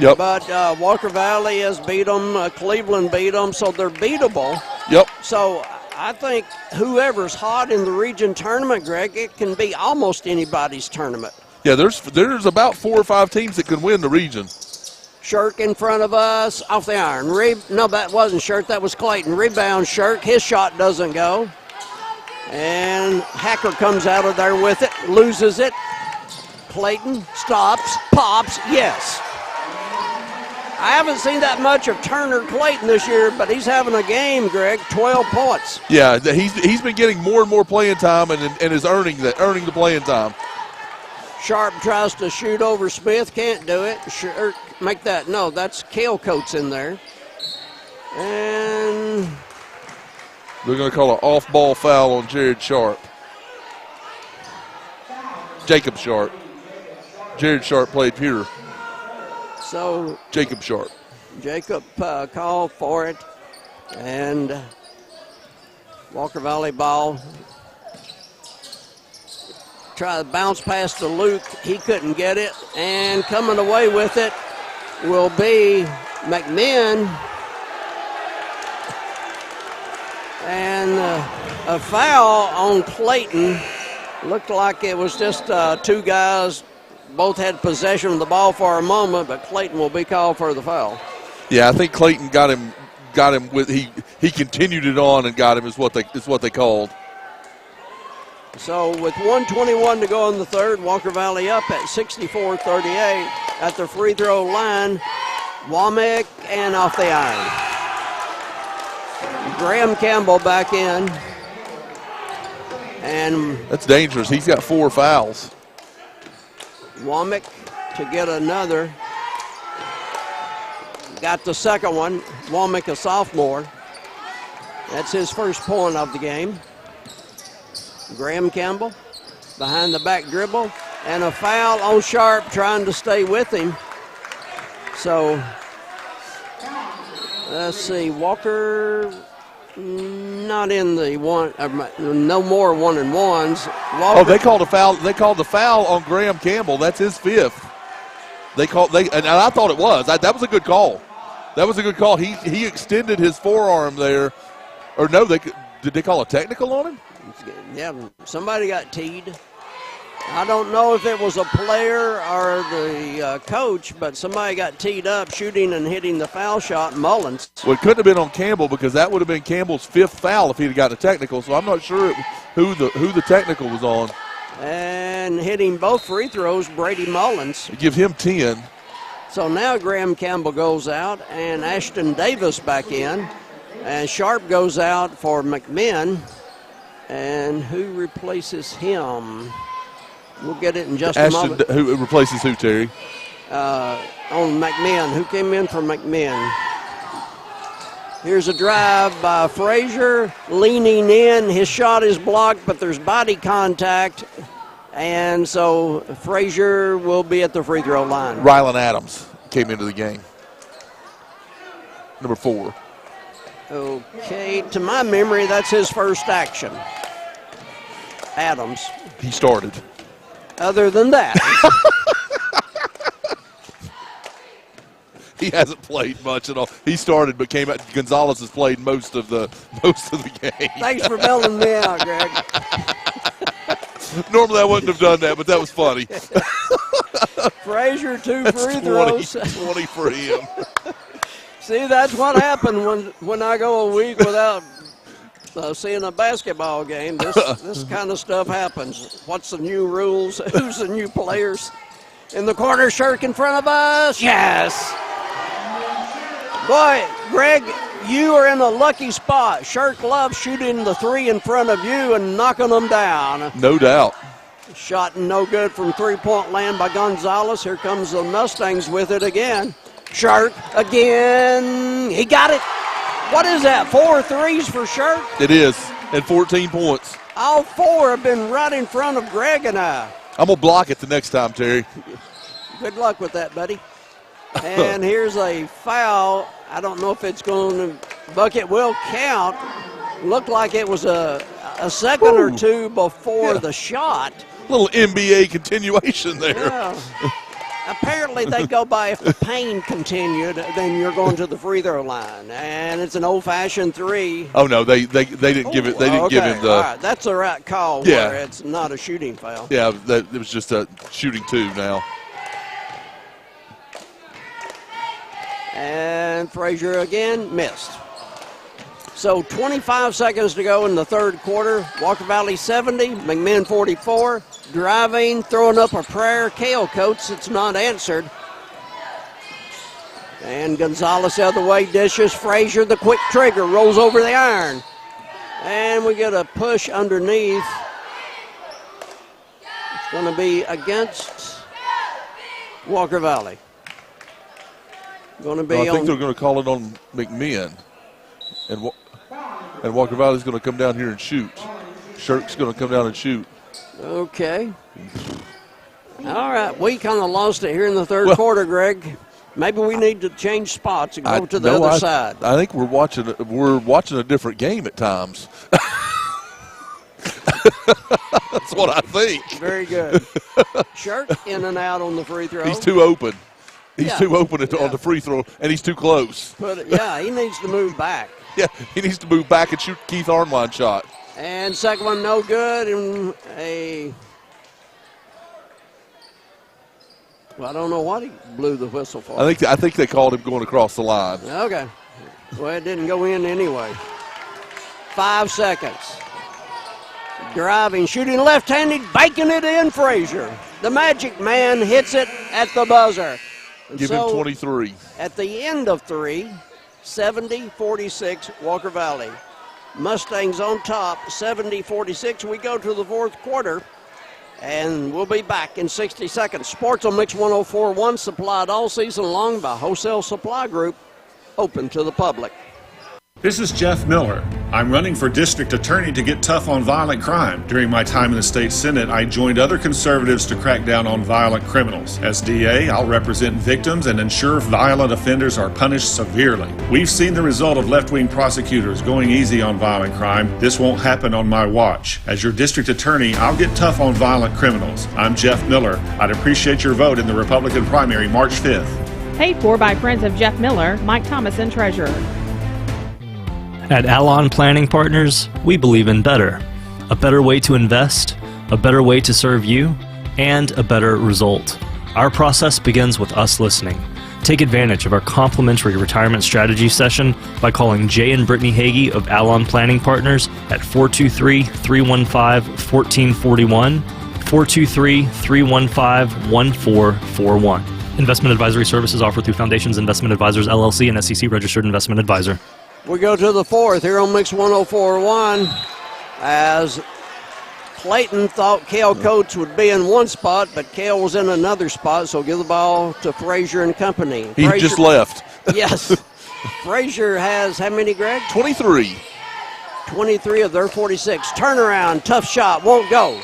Yep. But Walker Valley has beat them. Cleveland beat them, so they're beatable. Yep. So I think whoever's hot in the region tournament, Greg, it can be almost anybody's tournament. Yeah, there's about 4 or 5 teams that can win the region. Shirk in front of us, off the iron. No, that wasn't Shirk, that was Clayton. Rebound Shirk, his shot doesn't go. And Hacker comes out of there with it, loses it. Clayton stops, pops, yes. I haven't seen that much of Turner Clayton this year, but he's having a game, Greg, 12 points. Yeah, he's been getting more and more playing time and is earning the playing time. Sharp tries to shoot over Smith, can't do it. Make that, no, that's Kale Coates in there. And they're going to call an off-ball foul on Jared Sharp. Jacob Sharp. Jared Sharp played here. So Jacob Sharp. Jacob called for it. And Walker Valley ball. Try to bounce past to Luke. He couldn't get it. And coming away with it will be McMinn. And a foul on Clayton. Looked like it was just 2 guys. Both had possession of the ball for a moment, but Clayton will be called for the foul. Yeah, I think Clayton got him with he continued it on and got him is what they called. So with 1:21 to go in the third, Walker Valley up at 64-38 at the free throw line. Womack and off the iron. Graham Campbell back in. And that's dangerous. He's got 4 fouls. Womack to get another. Got the second one. Womack, a sophomore. That's his first point of the game. Graham Campbell behind the back dribble. And a foul on Sharp trying to stay with him. So, let's see. Walker Not in the one, no more 1-and-1s. Oh, they called a foul. They called the foul on Graham Campbell. That's his 5th. And I thought it was. That was a good call. That was a good call. He extended his forearm there. Or no, did they call a technical on him? Yeah, somebody got teed. I don't know if it was a player or the coach, but somebody got teed up shooting and hitting the foul shot, Mullins. Well, it couldn't have been on Campbell because that would have been Campbell's 5th foul if he'd gotten a technical. So I'm not sure who the technical was on. And hitting both free throws, Brady Mullins. Give him 10. So now Graham Campbell goes out and Ashton Davis back in. And Sharp goes out for McMinn. And who replaces him? We'll get it in just a moment. Who replaces who, Terry? On McMinn. Who came in for McMinn? Here's a drive by Frazier, leaning in. His shot is blocked, but there's body contact. And so Frazier will be at the free throw line. Rylan Adams came into the game. Number 4. Okay, to my memory, that's his first action. Adams. He started. Other than that. He hasn't played much at all. He started, but came out. Gonzalez has played most of the game. Thanks for bailing me out, Greg. Normally I wouldn't have done that, but that was funny. Frazier, 2 free throws. 20 for him. See, that's what happened when I go a week without seeing a basketball game. This kind of stuff happens. What's the new rules? Who's the new players? In the corner, Shirk in front of us. Yes. Boy, Greg, you are in a lucky spot. Shirk loves shooting the 3 in front of you and knocking them down. No doubt. Shot no good from three-point land by Gonzalez. Here comes the Mustangs with it again. Shirk again. He got it. What is that, 4 threes for Shirk? It is, and 14 points. All 4 have been right in front of Greg and I. I'm going to block it the next time, Terry. Good luck with that, buddy. And here's a foul. I don't know if it's going to, bucket will count. Looked like it was a second or two before the shot. Little NBA continuation there. Yeah. Apparently they go by if the pain continued, then you're going to the free throw line, and it's an old-fashioned 3. Oh no, they didn't give it. They didn't give him the. All right, that's the right call. Yeah, where it's not a shooting foul. Yeah, it was just a shooting 2 now. And Frazier again missed. So 25 seconds to go in the third quarter. Walker Valley 70, McMinn 44. Driving, throwing up a prayer. Kale Coates, it's not answered. And Gonzalez the other way, dishes. Frazier, the quick trigger, rolls over the iron. And we get a push underneath. It's going to be against Walker Valley. Going to be I think they're going to call it on McMinn. And Walker Valley's going to come down here and shoot. Shirk's going to come down and shoot. Okay. All right. We kind of lost it here in the third quarter, Greg. Maybe we need to change spots and go to the other side. I think we're watching a different game at times. That's what I think. Very good. Shirk in and out on the free throw. He's too open. He's too open on the free throw, and he's too close. He needs to move back. Yeah, he needs to move back and shoot Keith Armline shot. And second one, no good. And I don't know what he blew the whistle for. I think they called him going across the line. Okay. Well, it didn't go in anyway. 5 seconds. Driving, shooting left-handed, baking it in, Frazier. The Magic Man hits it at the buzzer. Give him 23. At the end of 3, 70-46 Walker Valley. Mustangs on top, 70-46. We go to the fourth quarter, and we'll be back in 60 seconds. Sports on Mix 104.1, supplied all season long by Wholesale Supply Group, open to the public. This is Jeff Miller. I'm running for district attorney to get tough on violent crime. During my time in the state Senate, I joined other conservatives to crack down on violent criminals. As DA, I'll represent victims and ensure violent offenders are punished severely. We've seen the result of left-wing prosecutors going easy on violent crime. This won't happen on my watch. As your district attorney, I'll get tough on violent criminals. I'm Jeff Miller. I'd appreciate your vote in the Republican primary March 5th. Paid for by friends of Jeff Miller, Mike Thomason, Treasurer. At Alon Planning Partners, we believe in better. A better way to invest, a better way to serve you, and a better result. Our process begins with us listening. Take advantage of our complimentary retirement strategy session by calling Jay and Brittany Hagee of Alon Planning Partners at 423-315-1441, 423-315-1441. Investment advisory services offered through Foundations Investment Advisors, LLC, and SEC registered investment advisor. We go to the fourth here on Mix 104.1 as Clayton thought Cale Coates would be in one spot, but Cale was in another spot, so give the ball to Frazier and company. He just left. Yes. Frazier has how many, Greg? 23. 23 of their 46. Turnaround, tough shot, won't go.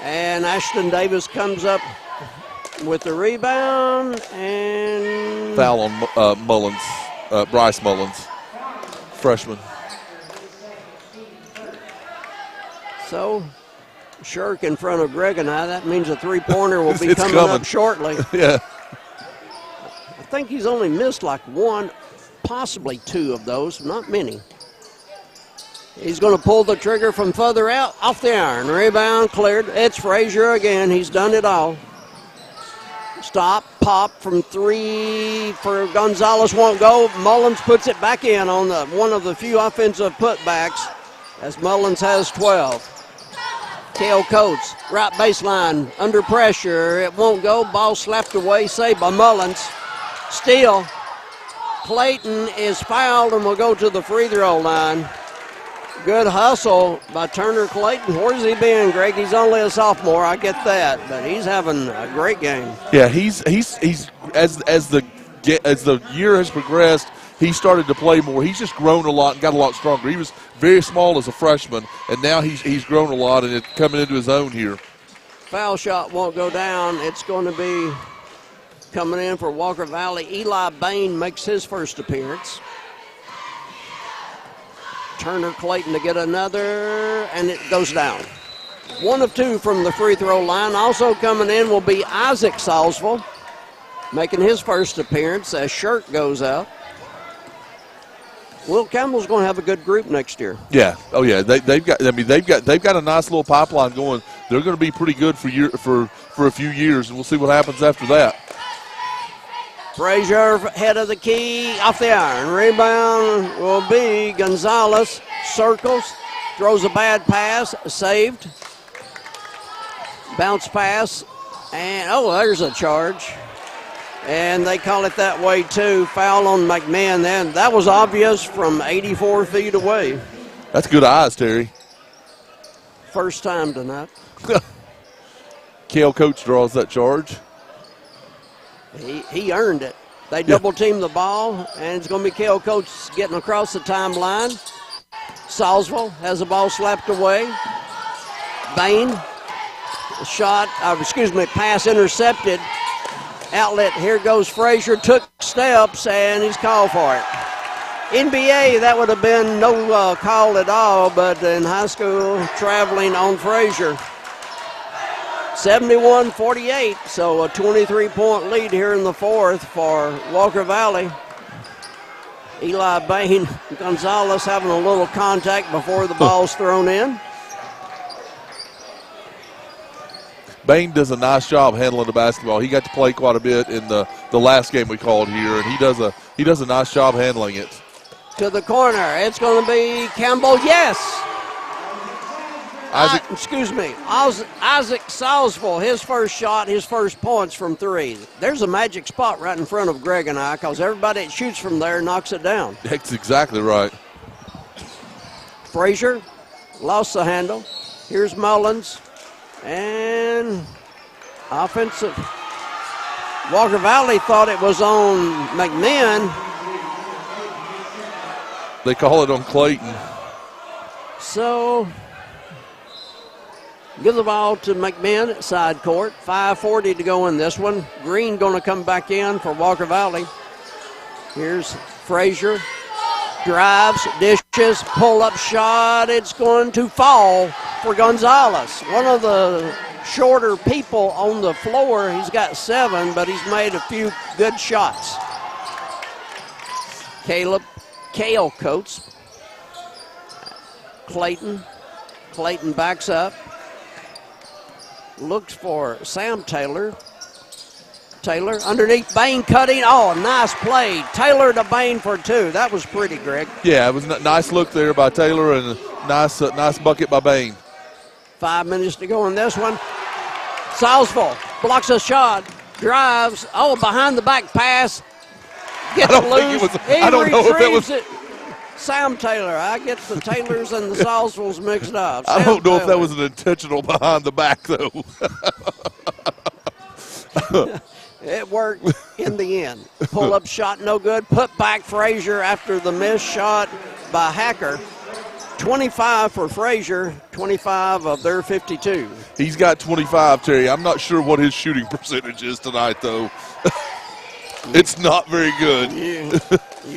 And Ashton Davis comes up with the rebound and foul on Mullins, Bryce Mullins. Freshman. So, Shirk in front of Greg and I. That means a three-pointer will be coming up shortly. Yeah. I think he's only missed like one, possibly two of those, not many. He's going to pull the trigger from further out, off the iron. Rebound cleared. It's Frazier again. He's done it all. Stop, pop from three for Gonzalez, won't go. Mullins puts it back in on one of the few offensive putbacks as Mullins has 12. Cale Coates, right baseline, under pressure. It won't go. Ball slapped away, saved by Mullins. Steal. Clayton is fouled and will go to the free throw line. Good hustle by Turner Clayton. Where's he been, Greg? He's only a sophomore. I get that, but he's having a great game. Yeah, he's as the year has progressed, he started to play more. He's just grown a lot and got a lot stronger. He was very small as a freshman, and now he's grown a lot and it's coming into his own here. Foul shot won't go down. It's going to be coming in for Walker Valley. Eli Bain makes his first appearance. Turner Clayton to get another, and it goes down. 1 of 2 from the free throw line. Also coming in will be Isaac Salzville, making his first appearance as Shirk goes out. Will Campbell's going to have a good group next year. Yeah. Oh yeah. They've got a nice little pipeline going. They're going to be pretty good for a few years, and we'll see what happens after that. Frazier head of the key, off the iron. Rebound will be Gonzalez. Circles, throws a bad pass, saved. Bounce pass, and there's a charge. And they call it that way too. Foul on McMinn. Then that was obvious from 84 feet away. That's good eyes, Terry. First time tonight. Cale Coates draws that charge. He earned it. They double-team the ball, and it's going to be Cale Coates getting across the timeline. Salzville has the ball slapped away. Bain, pass intercepted. Outlet, here goes Frazier, took steps, and he's called for it. NBA, that would have been no call at all, but in high school, traveling on Frazier. 71-48, so a 23-point lead here in the fourth for Walker Valley. Eli Bain, Gonzalez having a little contact before the ball's thrown in. Bain does a nice job handling the basketball. He got to play quite a bit in the last game we called here, and he does a nice job handling it. To the corner, it's going to be Campbell. Yes. Isaac Salzville, his first shot, his first points from three. There's a magic spot right in front of Greg and I, because everybody that shoots from there knocks it down. That's exactly right. Frazier lost the handle. Here's Mullins. And offensive. Walker Valley thought it was on McMinn. They call it on Clayton. So, give the ball to McMinn at side court. 5:40 to go in this one. Green going to come back in for Walker Valley. Here's Frazier. Drives, dishes, pull-up shot. It's going to fall for Gonzalez. One of the shorter people on the floor. He's got 7, but he's made a few good shots. Cale Coates. Clayton backs up. Looks for Sam Taylor. Taylor underneath Bain cutting. Oh, nice play. Taylor to Bain for 2. That was pretty, Greg. Yeah, it was a nice look there by Taylor and a nice bucket by Bain. 5 minutes to go in this one. Salzville blocks a shot. Drives. Oh, behind the back pass. Gets loose. I don't know if it was. Sam Taylor. I get the Taylors and the Salzvilles mixed up. I don't know if that was an intentional behind the back, though. It worked in the end. Pull-up shot, no good. Put back Frazier after the missed shot by Hacker. 25 for Frazier, 25 of their 52. He's got 25, Terry. I'm not sure what his shooting percentage is tonight, though. It's not very good. You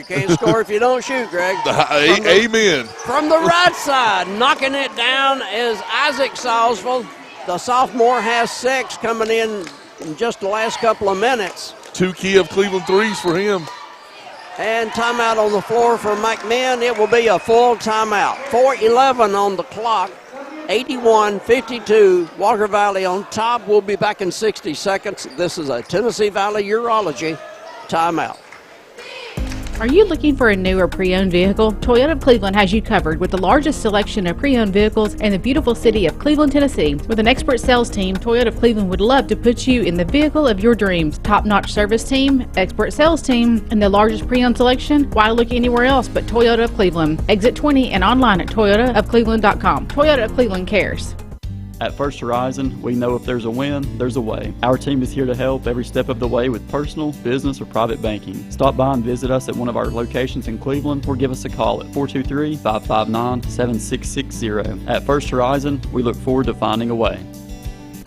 can't score if you don't shoot, Greg. Amen. From the right side, knocking it down is Isaac Salzville. The sophomore has 6 coming in just the last couple of minutes. 2 key of Cleveland threes for him. And timeout on the floor for McMinn. It will be a full timeout. 4:11 on the clock. 81-52. Walker Valley on top. We'll be back in 60 seconds. This is a Tennessee Valley Urology timeout. Are you looking for a new or pre-owned vehicle? Toyota of Cleveland has you covered with the largest selection of pre-owned vehicles in the beautiful city of Cleveland, Tennessee. With an expert sales team, Toyota of Cleveland would love to put you in the vehicle of your dreams. Top-notch service team, expert sales team, and the largest pre-owned selection? Why look anywhere else but Toyota of Cleveland? Exit 20 and online at toyotaofcleveland.com. Toyota of Cleveland cares. At First Horizon, we know if there's a win, there's a way. Our team is here to help every step of the way with personal, business, or private banking. Stop by and visit us at one of our locations in Cleveland or give us a call at 423-559-7660. At First Horizon, we look forward to finding a way.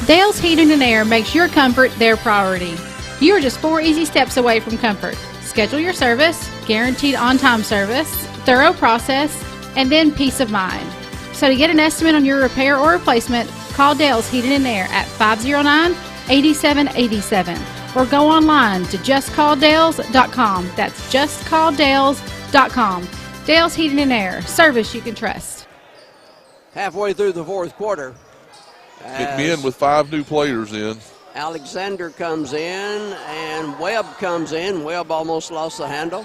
Dale's Heating and Air makes your comfort their priority. You are just 4 easy steps away from comfort. Schedule your service, guaranteed on-time service, thorough process, and then peace of mind. So to get an estimate on your repair or replacement, call Dale's Heating and Air at 509-8787 or go online to justcalldales.com. That's justcalldales.com. Dale's Heating and Air, service you can trust. Halfway through the fourth quarter. McMinn with 5 new players in. Alexander comes in and Webb comes in. Webb almost lost the handle.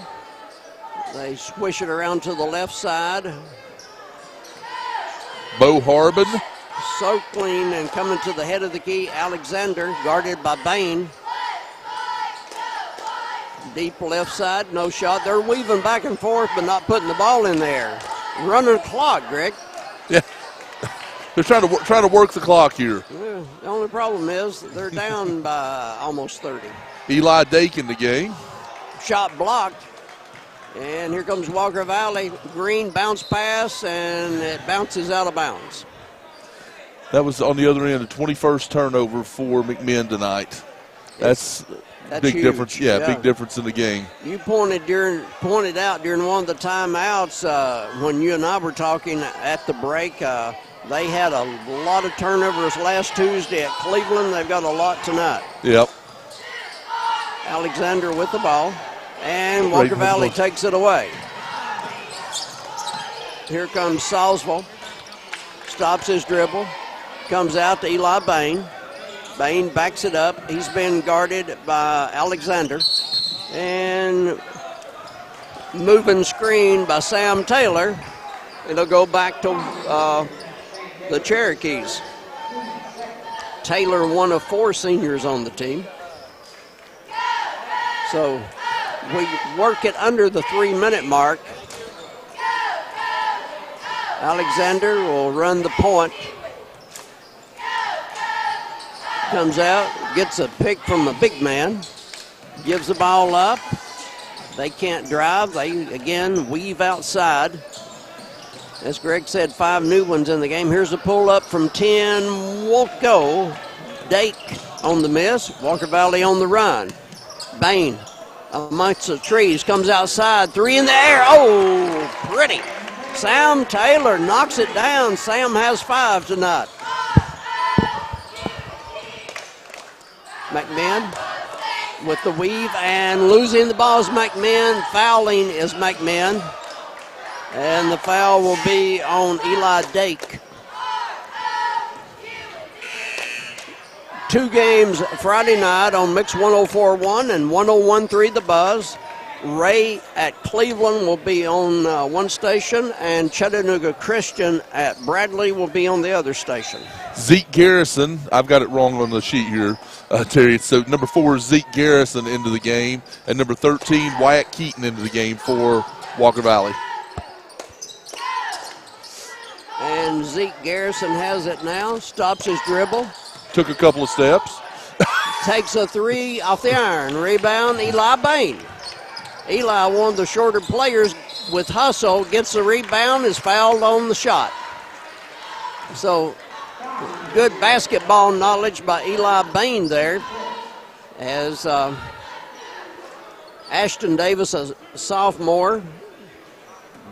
They swish it around to the left side. Bo Harbin. So clean and coming to the head of the key. Alexander guarded by Bain. Deep left side, no shot. They're weaving back and forth but not putting the ball in there. Running clock, Greg. Yeah. They're trying to work the clock here. Yeah, the only problem is they're down by almost 30. Eli Dake in the game. Shot blocked. And here comes Walker Valley. Green bounce pass, and it bounces out of bounds. That was on the other end, the 21st turnover for McMinn tonight. That's big huge. difference. Yeah, big difference in the game. You pointed out during one of the timeouts when you and I were talking at the break. They had a lot of turnovers last Tuesday at Cleveland. They've got a lot tonight. Yep. Alexander with the ball. And Walker Valley takes it away. Here comes Salzville. Stops his dribble. Comes out to Eli Bain. Bain backs it up. He's been guarded by Alexander. And moving screen by Sam Taylor. It'll go back to the Cherokees. Taylor, one of 4 seniors on the team. So we work it under the 3-minute mark. Alexander will run the point. Comes out, gets a pick from a big man, gives the ball up. They can't drive. They, again, weave outside. As Greg said, 5 new ones in the game. Here's a pull-up from 10. Won't go. Dake on the miss. Walker Valley on the run. Bain amongst the trees. Comes outside. 3 in the air. Oh, pretty. Sam Taylor knocks it down. Sam has 5 tonight. McMinn with the weave and losing the ball is McMinn. Fouling is McMinn. And the foul will be on Eli Dake. 2 games Friday night on Mix 104.1 and 101.3 The Buzz. Ray at Cleveland will be on one station, and Chattanooga Christian at Bradley will be on the other station. Zeke Garrison, I've got it wrong on the sheet here, Terry. So number 4 is Zeke Garrison into the game, and number 13, Wyatt Keaton into the game for Walker Valley. And Zeke Garrison has it now, stops his dribble. Took a couple of steps. Takes a 3 off the iron. Rebound, Eli Bain. Eli, one of the shorter players with hustle, gets the rebound, is fouled on the shot. So good basketball knowledge by Eli Bain there, as Ashton Davis, a sophomore,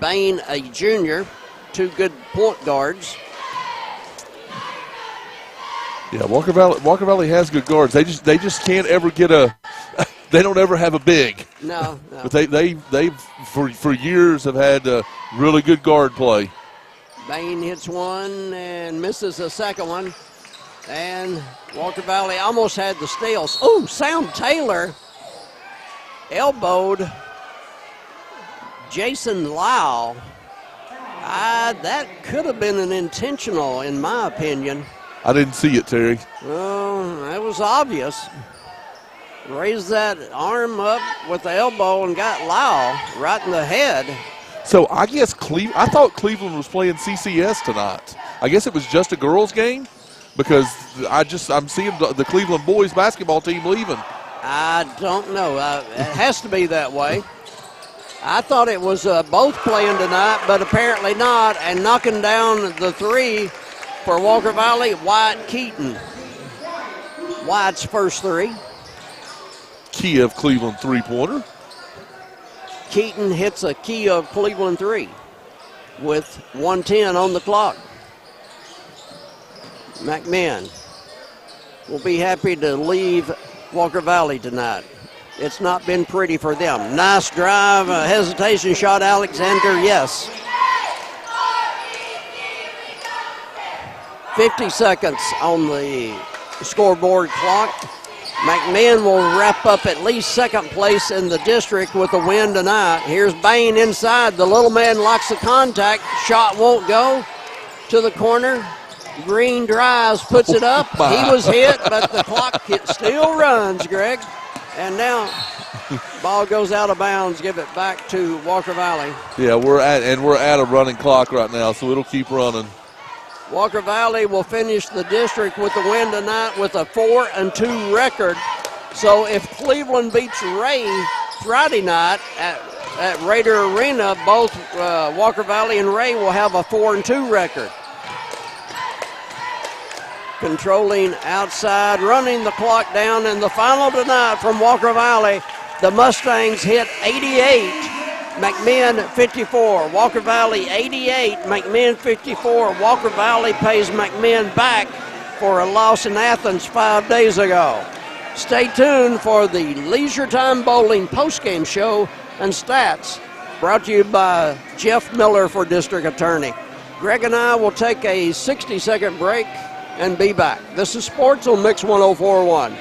Bain, a junior, 2 good point guards. Yeah, Walker Valley has good guards. They just can't ever get a. They don't ever have a big. No. But they for years have had really good guard play. Bain hits one and misses the second one. And Walker Valley almost had the steals. Oh, Sam Taylor elbowed Jason Lau. That could have been an intentional, in my opinion. I didn't see it, Terry. Well, that was obvious. Raised that arm up with the elbow and got Lau right in the head. So I guess I thought Cleveland was playing CCS tonight. I guess it was just a girls' game, because I'm seeing the Cleveland boys basketball team leaving. I don't know. It has to be that way. I thought it was both playing tonight, but apparently not. And knocking down the 3 for Walker Valley, Wyatt Keaton. Wyatt's first 3. Key of Cleveland 3-pointer. Keaton hits a Key of Cleveland 3 with 1:10 on the clock. McMinn will be happy to leave Walker Valley tonight. It's not been pretty for them. Nice drive, a hesitation shot, Alexander, yes. 50 seconds on the scoreboard clock. McMinn will wrap up at least second place in the district with a win tonight. Here's Bain inside. The little man likes the contact. Shot won't go to the corner. Green drives, puts it up. He was hit, but the clock still runs, Greg. And now ball goes out of bounds. Give it back to Walker Valley. Yeah, we're at a running clock right now, so it'll keep running. Walker Valley will finish the district with the win tonight with a 4-2 record. So if Cleveland beats Ray Friday night at Raider Arena, both Walker Valley and Ray will have a 4-2 record. Controlling outside, running the clock down, and the final tonight from Walker Valley, the Mustangs hit 88. McMinn 54, Walker Valley 88, McMinn 54. Walker Valley pays McMinn back for a loss in Athens 5 days ago. Stay tuned for the Leisure Time Bowling postgame show and stats, brought to you by Jeff Miller for District Attorney. Greg and I will take a 60-second break and be back. This is Sports on Mix 104.1.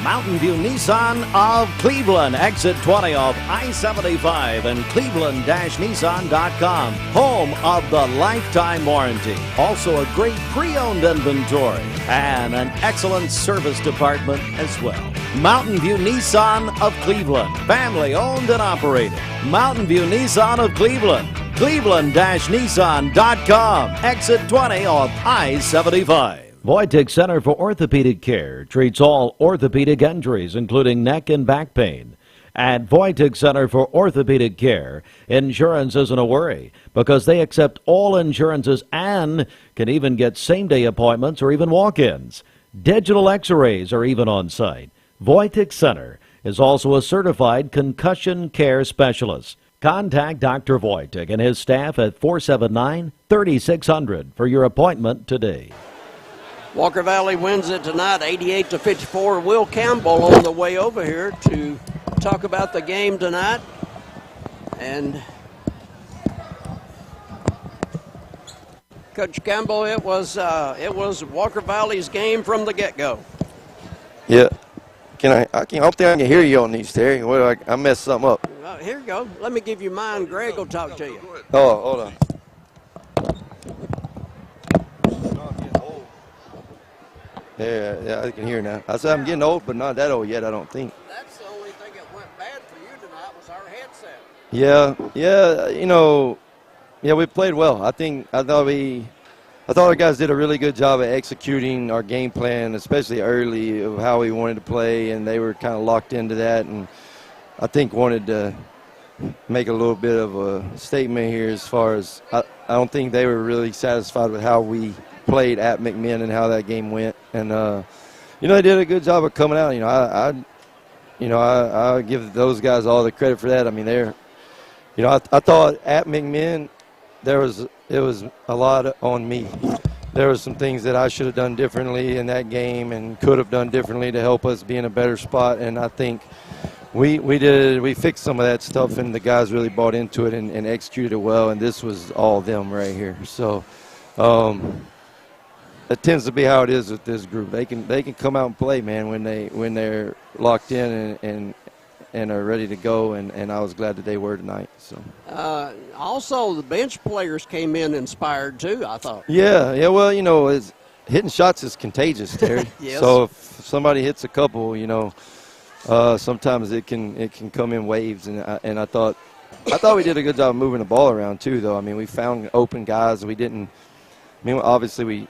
Mountain View Nissan of Cleveland, exit 20 of I-75 and Cleveland-Nissan.com, home of the lifetime warranty. Also a great pre-owned inventory and an excellent service department as well. Mountain View Nissan of Cleveland, family owned and operated. Mountain View Nissan of Cleveland, Cleveland-Nissan.com, exit 20 of I-75. Voitic Center for Orthopedic Care treats all orthopedic injuries, including neck and back pain. At Voitic Center for Orthopedic Care, insurance isn't a worry because they accept all insurances and can even get same-day appointments or even walk-ins. Digital x-rays are even on site. Voitic Center is also a certified concussion care specialist. Contact Dr. Voitic and his staff at 479-3600 for your appointment today. Walker Valley wins it tonight, 88-54. Will Campbell on the way over here to talk about the game tonight. And Coach Campbell, it was Walker Valley's game from the get-go. Yeah. I don't think I can hear you on these, Terry. I messed something up. Here you go. Let me give you mine. Greg will talk to you. Oh, hold on. Yeah, I can hear now. I said I'm getting old, but not that old yet, I don't think. That's the only thing that went bad for you tonight was our headset. Yeah, we played well. I thought our guys did a really good job of executing our game plan, especially early, of how we wanted to play, and they were kind of locked into that, and I think wanted to make a little bit of a statement here as far as I don't think they were really satisfied with how we played at McMinn and how that game went, and they did a good job of coming out. I give those guys all the credit for that. I mean, I thought at McMinn it was a lot on me. There were some things that I should have done differently in that game and could have done differently to help us be in a better spot, and I think we fixed some of that stuff, and the guys really bought into it and executed it well, and this was all them right here. So that tends to be how it is with this group. They can come out and play, man, when they're locked in and are ready to go, and I was glad that they were tonight. So also the bench players came in inspired too, I thought. Yeah. Well, hitting shots is contagious, Terry. Yes. So if somebody hits a couple, sometimes it can come in waves, and I thought we did a good job of moving the ball around too. Though we found open guys. We didn't. Obviously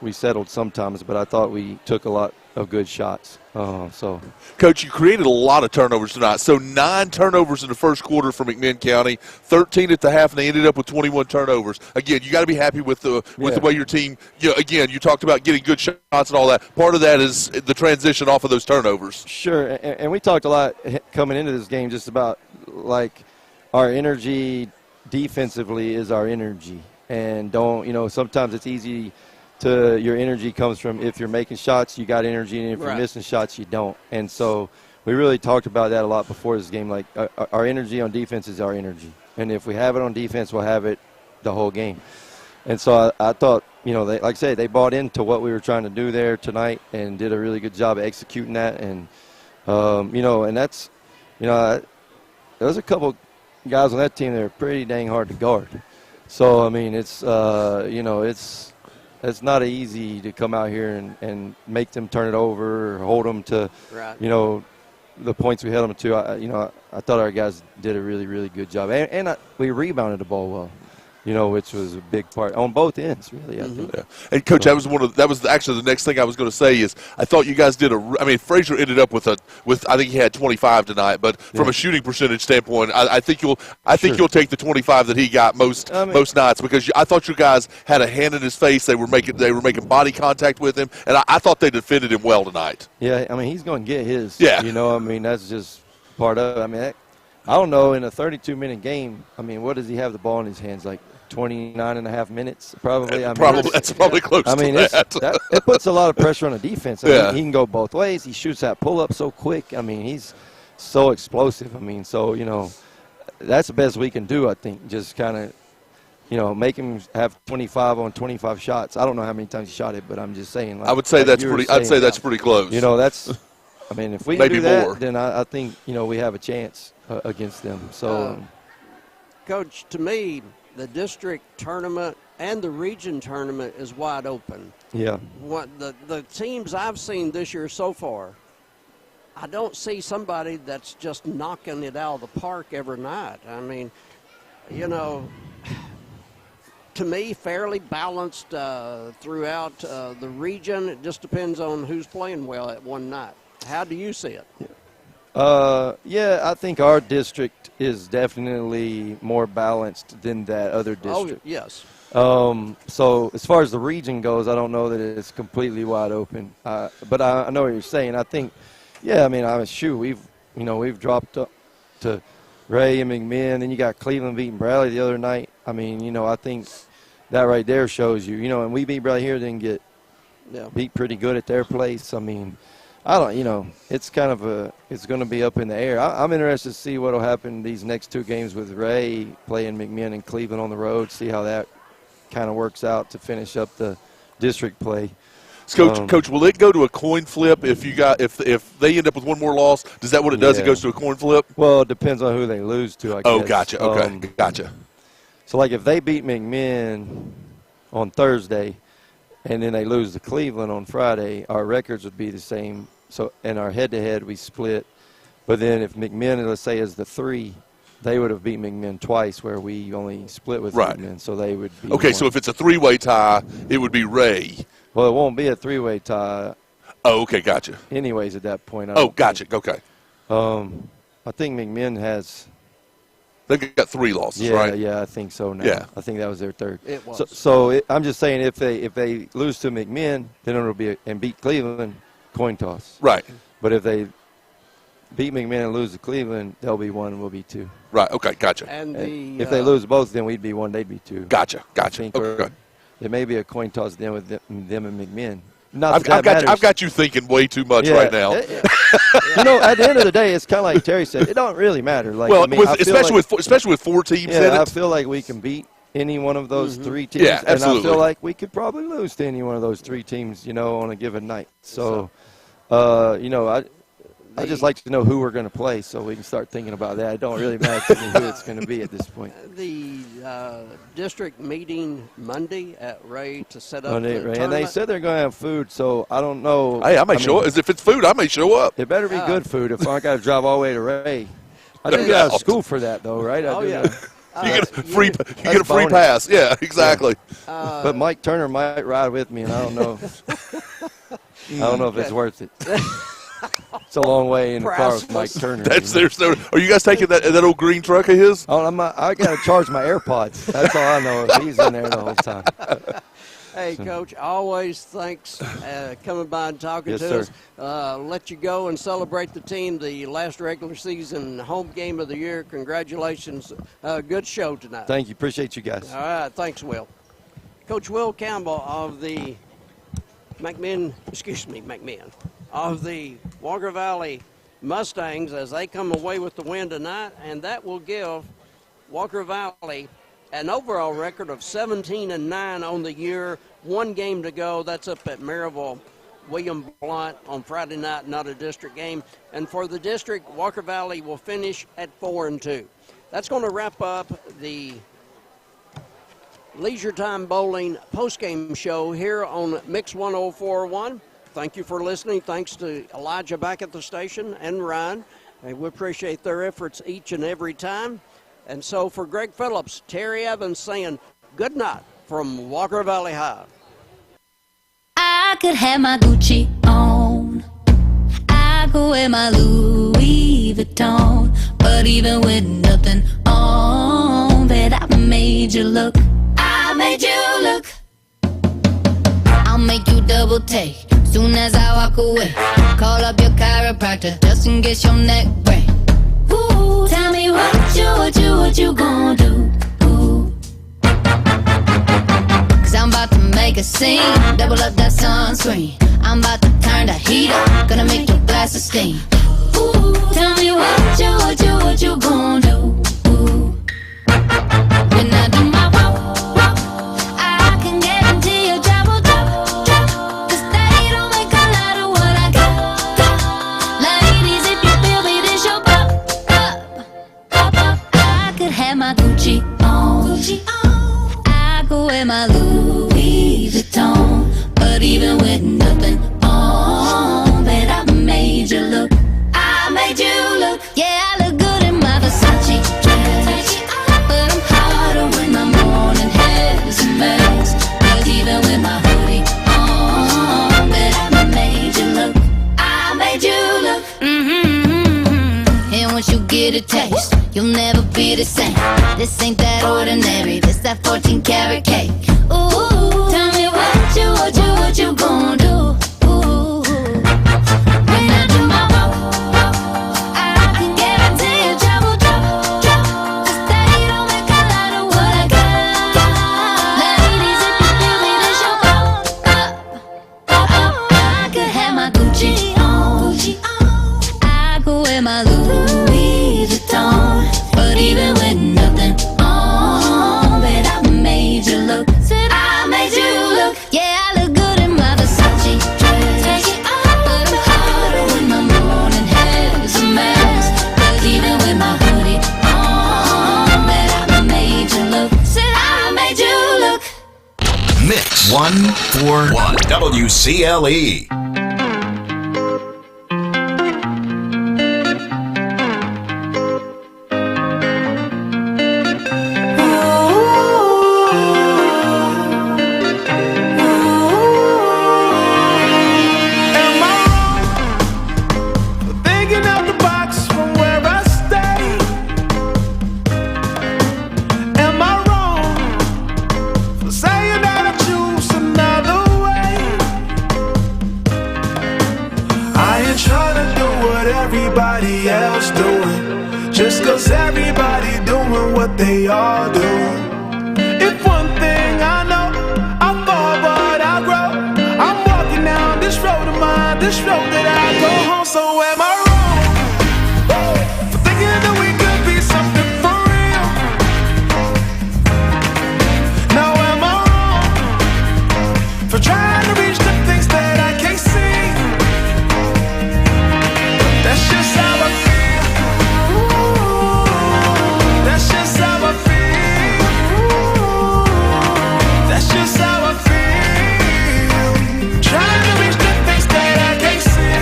we settled sometimes, but I thought we took a lot of good shots. Coach, you created a lot of turnovers tonight. So 9 turnovers in the first quarter for McMinn County, 13 at the half, and they ended up with 21 turnovers. Again, you got to be happy with the way your team. Again, you talked about getting good shots and all that. Part of that is the transition off of those turnovers. Sure, and we talked a lot coming into this game just about our energy defensively is our energy, and sometimes it's easy. Your energy comes from if you're making shots, you got energy, and if you're missing shots, you don't. And so we really talked about that a lot before this game. Our energy on defense is our energy, and if we have it on defense, we'll have it the whole game. And so I thought, like I said, they bought into what we were trying to do there tonight and did a really good job of executing that. And and that's, there's a couple guys on that team that are pretty dang hard to guard. So it's not easy to come out here and make them turn it over or hold them to, the points we held them to. I thought our guys did a really, really good job. And we rebounded the ball well, which was a big part on both ends, really, I think. Yeah. And, Coach, that was actually the next thing I was going to say is I thought you guys did Frazier ended up with I think he had 25 tonight, but from a shooting percentage standpoint, I think you'll take the 25 that he got most nights, because I thought you guys had a hand in his face. They were making body contact with him, and I thought they defended him well tonight. Yeah, he's going to get his. Yeah. That's just part of it. I don't know, in a 32-minute game, what does he have the ball in his hands, 29.5 minutes, probably. That's probably close to that. It puts a lot of pressure on the defense. He can go both ways. He shoots that pull-up so quick. He's so explosive. That's the best we can do, I think, just kind of, make him have 25 on 25 shots. I don't know how many times he shot it, but I'm just saying. I would say that's pretty close. That's if we can do that, then I think, we have a chance against them. So, Coach, to me, the district tournament and the region tournament is wide open. Yeah. What the teams I've seen this year so far, I don't see somebody that's just knocking it out of the park every night. To me, fairly balanced throughout the region. It just depends on who's playing well at one night. How do you see it? Yeah, I think our district is definitely more balanced than that other district. Oh, yes. So as far as the region goes, I don't know that it's completely wide open. But I know what you're saying. I think, yeah, I mean, we've dropped up to Ray and McMinn, and you got Cleveland beating Bradley the other night. I mean, I think that right there shows you, and we beat Bradley here, then get beat pretty good at their place. I mean, it's kind of it's going to be up in the air. I'm interested to see what will happen these next two games with Ray playing McMinn and Cleveland on the road, see how that kind of works out to finish up the district play. So, Coach, will it go to a coin flip if they end up with one more loss? Is that what it does? It goes to a coin flip? Well, it depends on who they lose to, I guess. Oh, gotcha. Okay, gotcha. So, like, if they beat McMinn on Thursday and then they lose to Cleveland on Friday, our records would be the same. So, and our head-to-head, we split. But then if McMinn, let's say, is the 3, they would have beat McMinn twice, where we only split with McMinn, so they would be okay, so if it's a 3-way tie, it would be Ray. Well, it won't be a 3-way tie. Oh, okay, gotcha. Anyways, at that point. Gotcha, okay. I think McMinn has... They've got 3 losses, right? Yeah, I think so now. Yeah. I think that was their 3rd. It was. So I'm just saying if they lose to McMinn, then it'll be and beat Cleveland, coin toss. Right. But if they beat McMinn and lose to Cleveland, they'll be 1 and we'll be 2. Right, okay, gotcha. And if they lose both, then we'd be 1, they'd be 2. Gotcha. Okay. It may be a coin toss then with them and McMinn. I've got you thinking way too much right now. At the end of the day, it's kind of like Terry said. It don't really matter. Like, especially with 4 teams in it. I feel like we can beat any one of those 3 teams. Yeah, absolutely. And I feel like we could probably lose to any one of those 3 teams, on a given night. So, I just like to know who we're going to play so we can start thinking about that. It don't really matter to me who it's going to be at this point. The district meeting Monday at Ray to set up the tournament. And they said they're going to have food, so I don't know. Hey, I may show up. If it's food, I may show up. It better be good food if I got to drive all the way to Ray. I do get out of school for that, though, right? Yeah. You get a free pass. Yeah, exactly. But Mike Turner might ride with me, and I don't know. I don't know if it's worth it. It's a long way in the car with Mike Turner. Are you guys taking that old green truck of his? Oh, I got to charge my AirPods. That's all I know. He's in there the whole time. Hey, Coach, always thanks coming by and talking to us. Let you go and celebrate the team, the last regular season home game of the year. Congratulations. Good show tonight. Thank you. Appreciate you guys. All right. Thanks, Will. Coach Will Campbell of the McMinn, of the Walker Valley Mustangs as they come away with the win tonight, and that will give Walker Valley an overall record of 17-9 on the year. 1 game to go. That's up at Maryville William Blunt on Friday night, not a district game. And for the district, Walker Valley will finish at 4-2. That's going to wrap up the Leisure Time Bowling postgame show here on Mix 104.1. Thank you for listening. Thanks to Elijah back at the station and Ryan. And we appreciate their efforts each and every time. And so for Greg Phillips, Terry Evans saying good night from Walker Valley High. I could have my Gucci on. I could wear my Louis Vuitton. But even with nothing on, bet I made you look. I made you look. I'll make you double take. Soon as I walk away, call up your chiropractor just in case your neck break. Ooh, tell me what you gonna do? Ooh. Cause I'm about to make a scene, double up that sunscreen. I'm about to turn the heat up, gonna make your glasses steam. Ooh, tell me what you gonna do? Ooh. When I do my walk, I can guarantee you trouble. My Gucci on. I could wear my Louis Vuitton, but even with nothing on, bet I made you look. I made you look. Yeah, I look good in my Versace dress, but I'm hotter when my morning hair's a mess. But even with my hoodie on, bet I made you look. I made you look. get a taste, you'll never be the same. This ain't that ordinary, this that 14-karat cake. Ooh, tell me what you gonna do? Ooh, when I do my walk, I can guarantee you trouble, drop. Just that you don't make a lot of what I got. Ladies, if you feel me, then show up. I could have my Gucci on, I could wear my Louis Vuitton, but even with nothing on, bet I made you look. Said I made you look. Yeah, I look good in my Versace dress, but I'm hotter when my morning hair is a mess. But even with my hoodie on, bet I made you look. Said I made you look. Mix 141 WCLE. Thinking out the box from where I stay. Am I wrong for saying that I choose another way? I ain't trying to do what everybody else doing, just 'cause everybody doing what they all do. If one thing I know, I fall but I grow. I'm walking down this road of mine, this road that I go home. So am I wrong for thinking that we could be something for real? Now am I wrong for trying to reach the things that I can't see? That's just how I feel. That's just how I feel. That's just how I feel. Trying to reach the things that I can't see.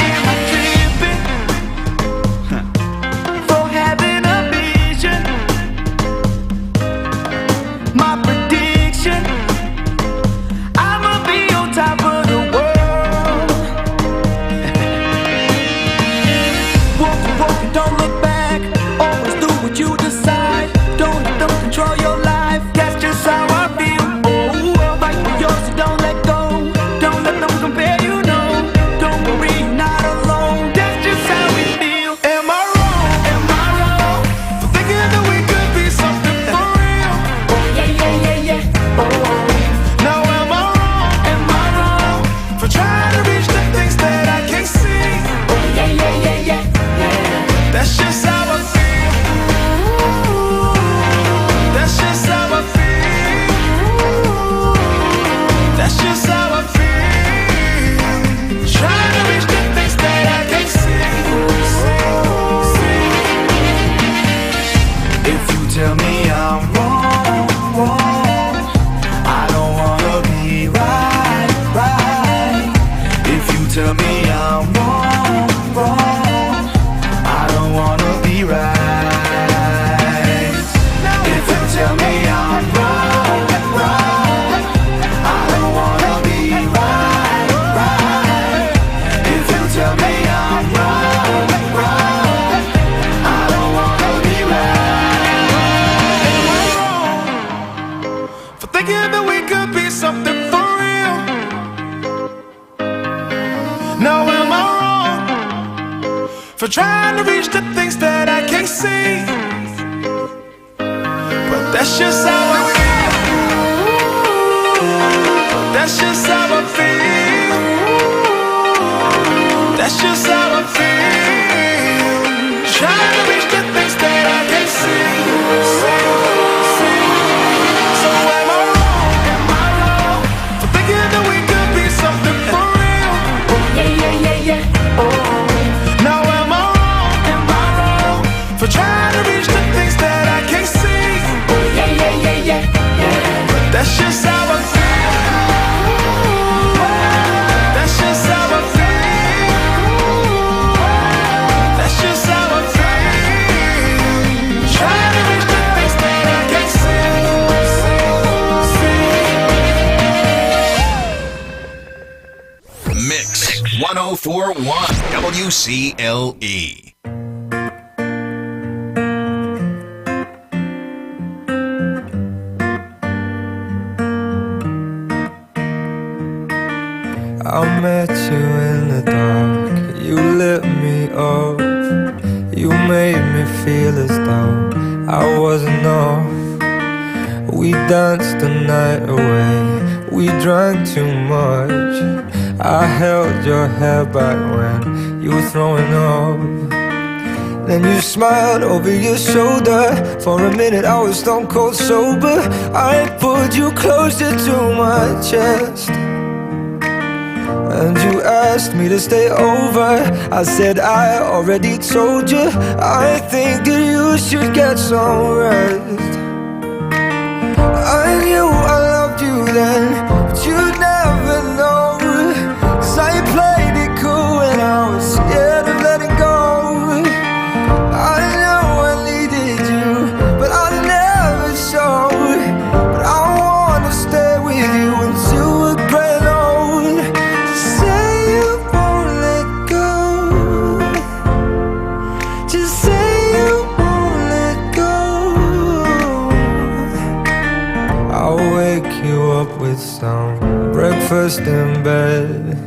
Am I tripping for having a vision? My prediction, I'ma be on top of the world. Walk, don't look back. Always do what you decide. Don't let them control your life. That's just how I feel. Oh, fight for yours, so don't let go. Don't let them compare you, no. Don't worry, you're not alone. That's just how we feel. Am I wrong? Am I wrong for thinking that we could be something for real? Oh yeah. Oh. Now am I wrong? Am I wrong for trying to reach the things that I can't see? Oh yeah. That's just how I feel. That's just how I feel. That's just how I feel. Trying to reach the things that I can't see. If you tell me I'm wrong, I don't wanna be right. If you tell me I'm wrong, I don't wanna be right. If you tell me I'm wrong, I don't wanna be right. If you tell me I'm wrong, I don't wanna be right. Am I wrong for thinking that we could be something for real? Now am I wrong for trying to reach the things that I can't see? But that's just how I feel. That's just how I feel. That's just how I feel. Trying to reach the things that I can't see. So am I wrong? Am I wrong for thinking that we could be something for real? Oh yeah. Oh. Now am I wrong for trying to reach the things that I can't see? Oh yeah. But that's just how I feel. That's just how I feel. That's just how I feel. Trying to reach the things that I can't see. Mix 104.1 WCLE. I met you in the dark, you lit me up. You made me feel as though I wasn't off. We danced the night away, we drank too much. I held your hair back when you were throwing up. Then you smiled over your shoulder. For a minute I was stone cold sober. I pulled you closer to my chest, and you asked me to stay over. I said I already told you, I think that you should get some rest. I knew I loved you then, but you never know. 'Cause I played it cool and I was scared of letting go. I know I needed you, but I never showed. But I wanna stay with you until we're grown old. Just say you won't let go. Just say you won't let go. I'll wake you up with some breakfast in bed.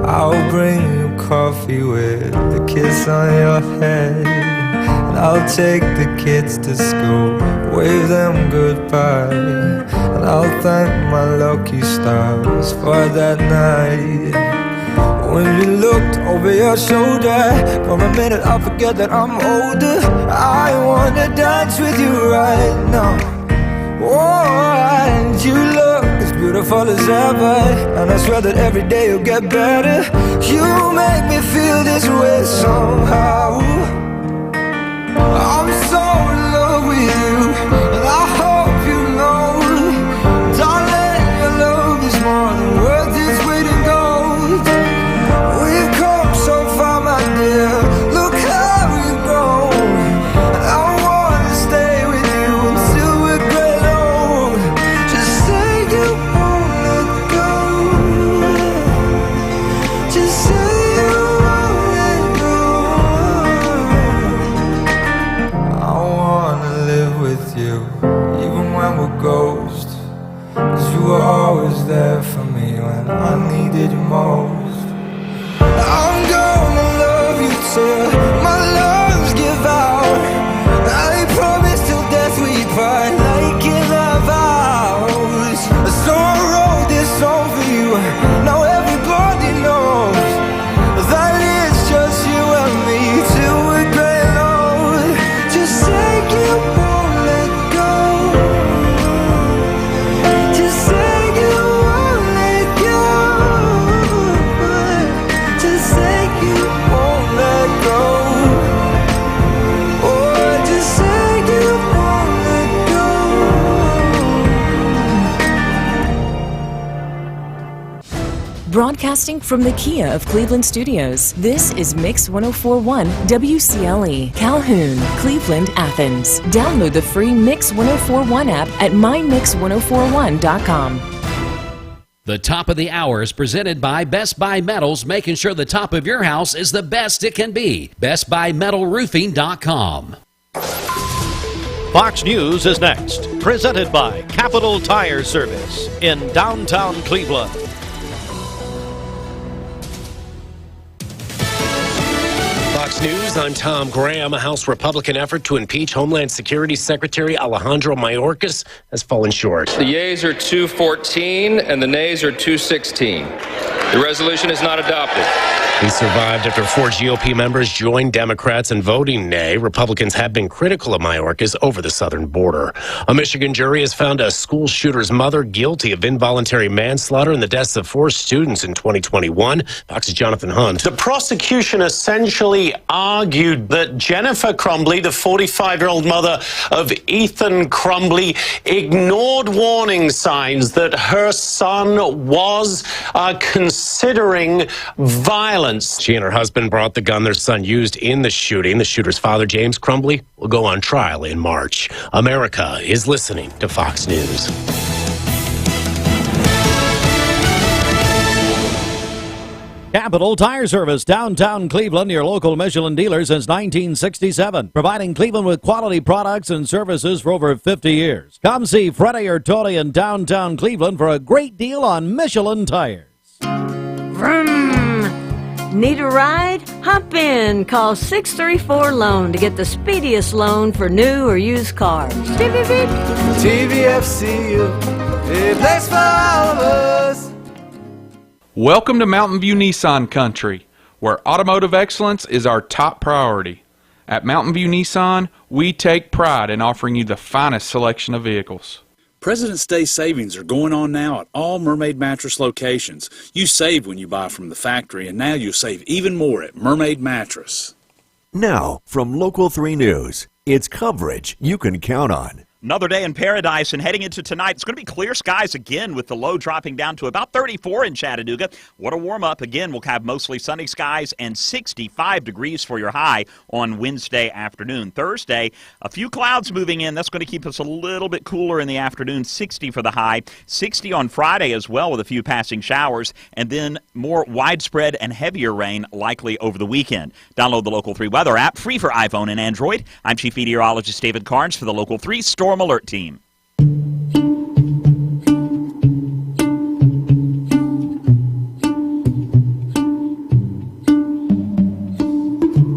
I'll bring you coffee with a kiss on your head. And I'll take the kids to school, wave them goodbye. And I'll thank my lucky stars for that night. When you looked over your shoulder, for a minute I forget that I'm older. I wanna dance with you right now. Oh, and you look as beautiful as ever, and I swear that every day you'll get better. You make me feel this way somehow. I'm so in love with you, and I hope you know, darling, your love is more than worth its weight in gold. We've come so far, my dear, look how we've grown. And I wanna stay with you until we're grown old. Just say you won't let go. Just say you won't let go. I wanna live with you, even when we're ghosts. 'Cause you were always there for me when I needed you most. I'm gonna love you till my lungs give out. I promise till death we part, like in our vows. So I wrote this song for you, now everybody knows that it's just you and me till we're grown old. Just say you won't let go. Just say you won't let go. Just say you won't let go. Oh, just say you won't let go. Broadcasting from the Kia of Cleveland Studios, this is Mix 104.1 WCLE, Calhoun, Cleveland, Athens. Download the free Mix 104.1 app at mymix1041.com. The top of the hour is presented by Best Buy Metals, making sure the top of your house is the best it can be. BestBuyMetalRoofing.com. Fox News is next, presented by Capital Tire Service in downtown Cleveland. Fox News, I'm Tom Graham. A House Republican effort to impeach Homeland Security Secretary Alejandro Mayorkas has fallen short. The yeas are 214 and the nays are 216. The resolution is not adopted. He survived after 4 GOP members joined Democrats in voting nay. Republicans have been critical of Mayorkas over the southern border. A Michigan jury has found a school shooter's mother guilty of involuntary manslaughter in the deaths of 4 students in 2021. Fox's Jonathan Hunt. The prosecution essentially argued that Jennifer Crumbley, the 45-year-old mother of Ethan Crumbley, ignored warning signs that her son was considering violence. She and her husband brought the gun their son used in the shooting. The shooter's father, James Crumbley, will go on trial in March. America is listening to Fox News. Capital Tire Service, downtown Cleveland, your local Michelin dealer since 1967. Providing Cleveland with quality products and services for over 50 years. Come see Freddie or Tony in downtown Cleveland for a great deal on Michelin tires. Vroom. Need a ride? Hop in. Call 634-LOAN to get the speediest loan for new or used cars. Beep, beep, beep. TVFCU, a place for all of us. Welcome to Mountain View Nissan Country, where automotive excellence is our top priority. At Mountain View Nissan, we take pride in offering you the finest selection of vehicles. President's Day savings are going on now at all Mermaid Mattress locations. You save when you buy from the factory, and now you'll save even more at Mermaid Mattress. Now, from Local 3 News, it's coverage you can count on. Another day in paradise, and heading into tonight, it's going to be clear skies again with the low dropping down to about 34 in Chattanooga. What a warm-up. Again, we'll have mostly sunny skies and 65 degrees for your high on Wednesday afternoon. Thursday, a few clouds moving in. That's going to keep us a little bit cooler in the afternoon, 60 for the high. 60 on Friday as well with a few passing showers, and then more widespread and heavier rain likely over the weekend. Download the Local 3 weather app, free for iPhone and Android. I'm Chief Meteorologist David Carnes for the Local 3 Storm Alert Team. I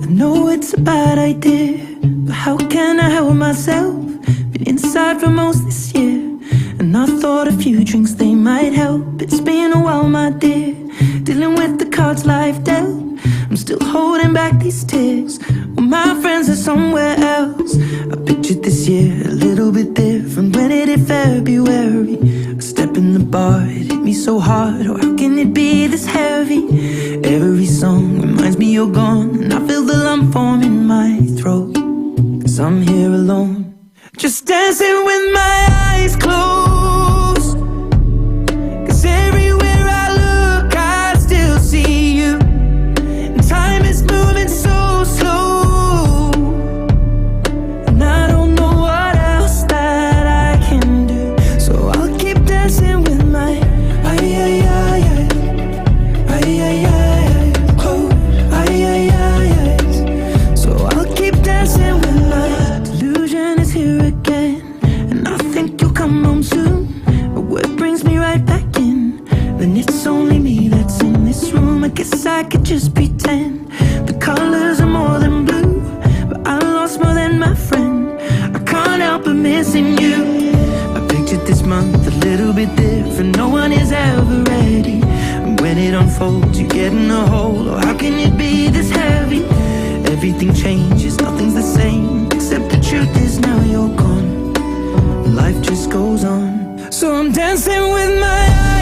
know it's a bad idea, but how can I help myself? Been inside for most this year, and I thought a few drinks they might help. It's been a while, my dear, dealing with the cards life dealt. I'm still holding back these tears, well, my friends are somewhere else. I pictured this year a little bit different when it hit February. A step in the bar, it hit me so hard, oh how can it be this heavy? Every song reminds me you're gone, and I feel the lump form in my throat, 'cause I'm here alone, just dancing with my eyes closed. 'Cause everywhere I look I still see you. Time is moving so slow, and I don't know what else that I can do. So I'll keep dancing with my oh, so I'll keep dancing with my delusion is here again, and I think you'll come home soon. But what brings me right back in? Then it's only me that's in this room. I guess I could just pretend the colors are more than blue, but I lost more than my friend. I can't help but missing you. I pictured this month a little bit different. No one is ever ready, and when it unfolds you get in a hole. Oh how can it be this heavy? Everything changes, nothing's the same, except the truth is now you're gone. Life just goes on, so I'm dancing with my eyes.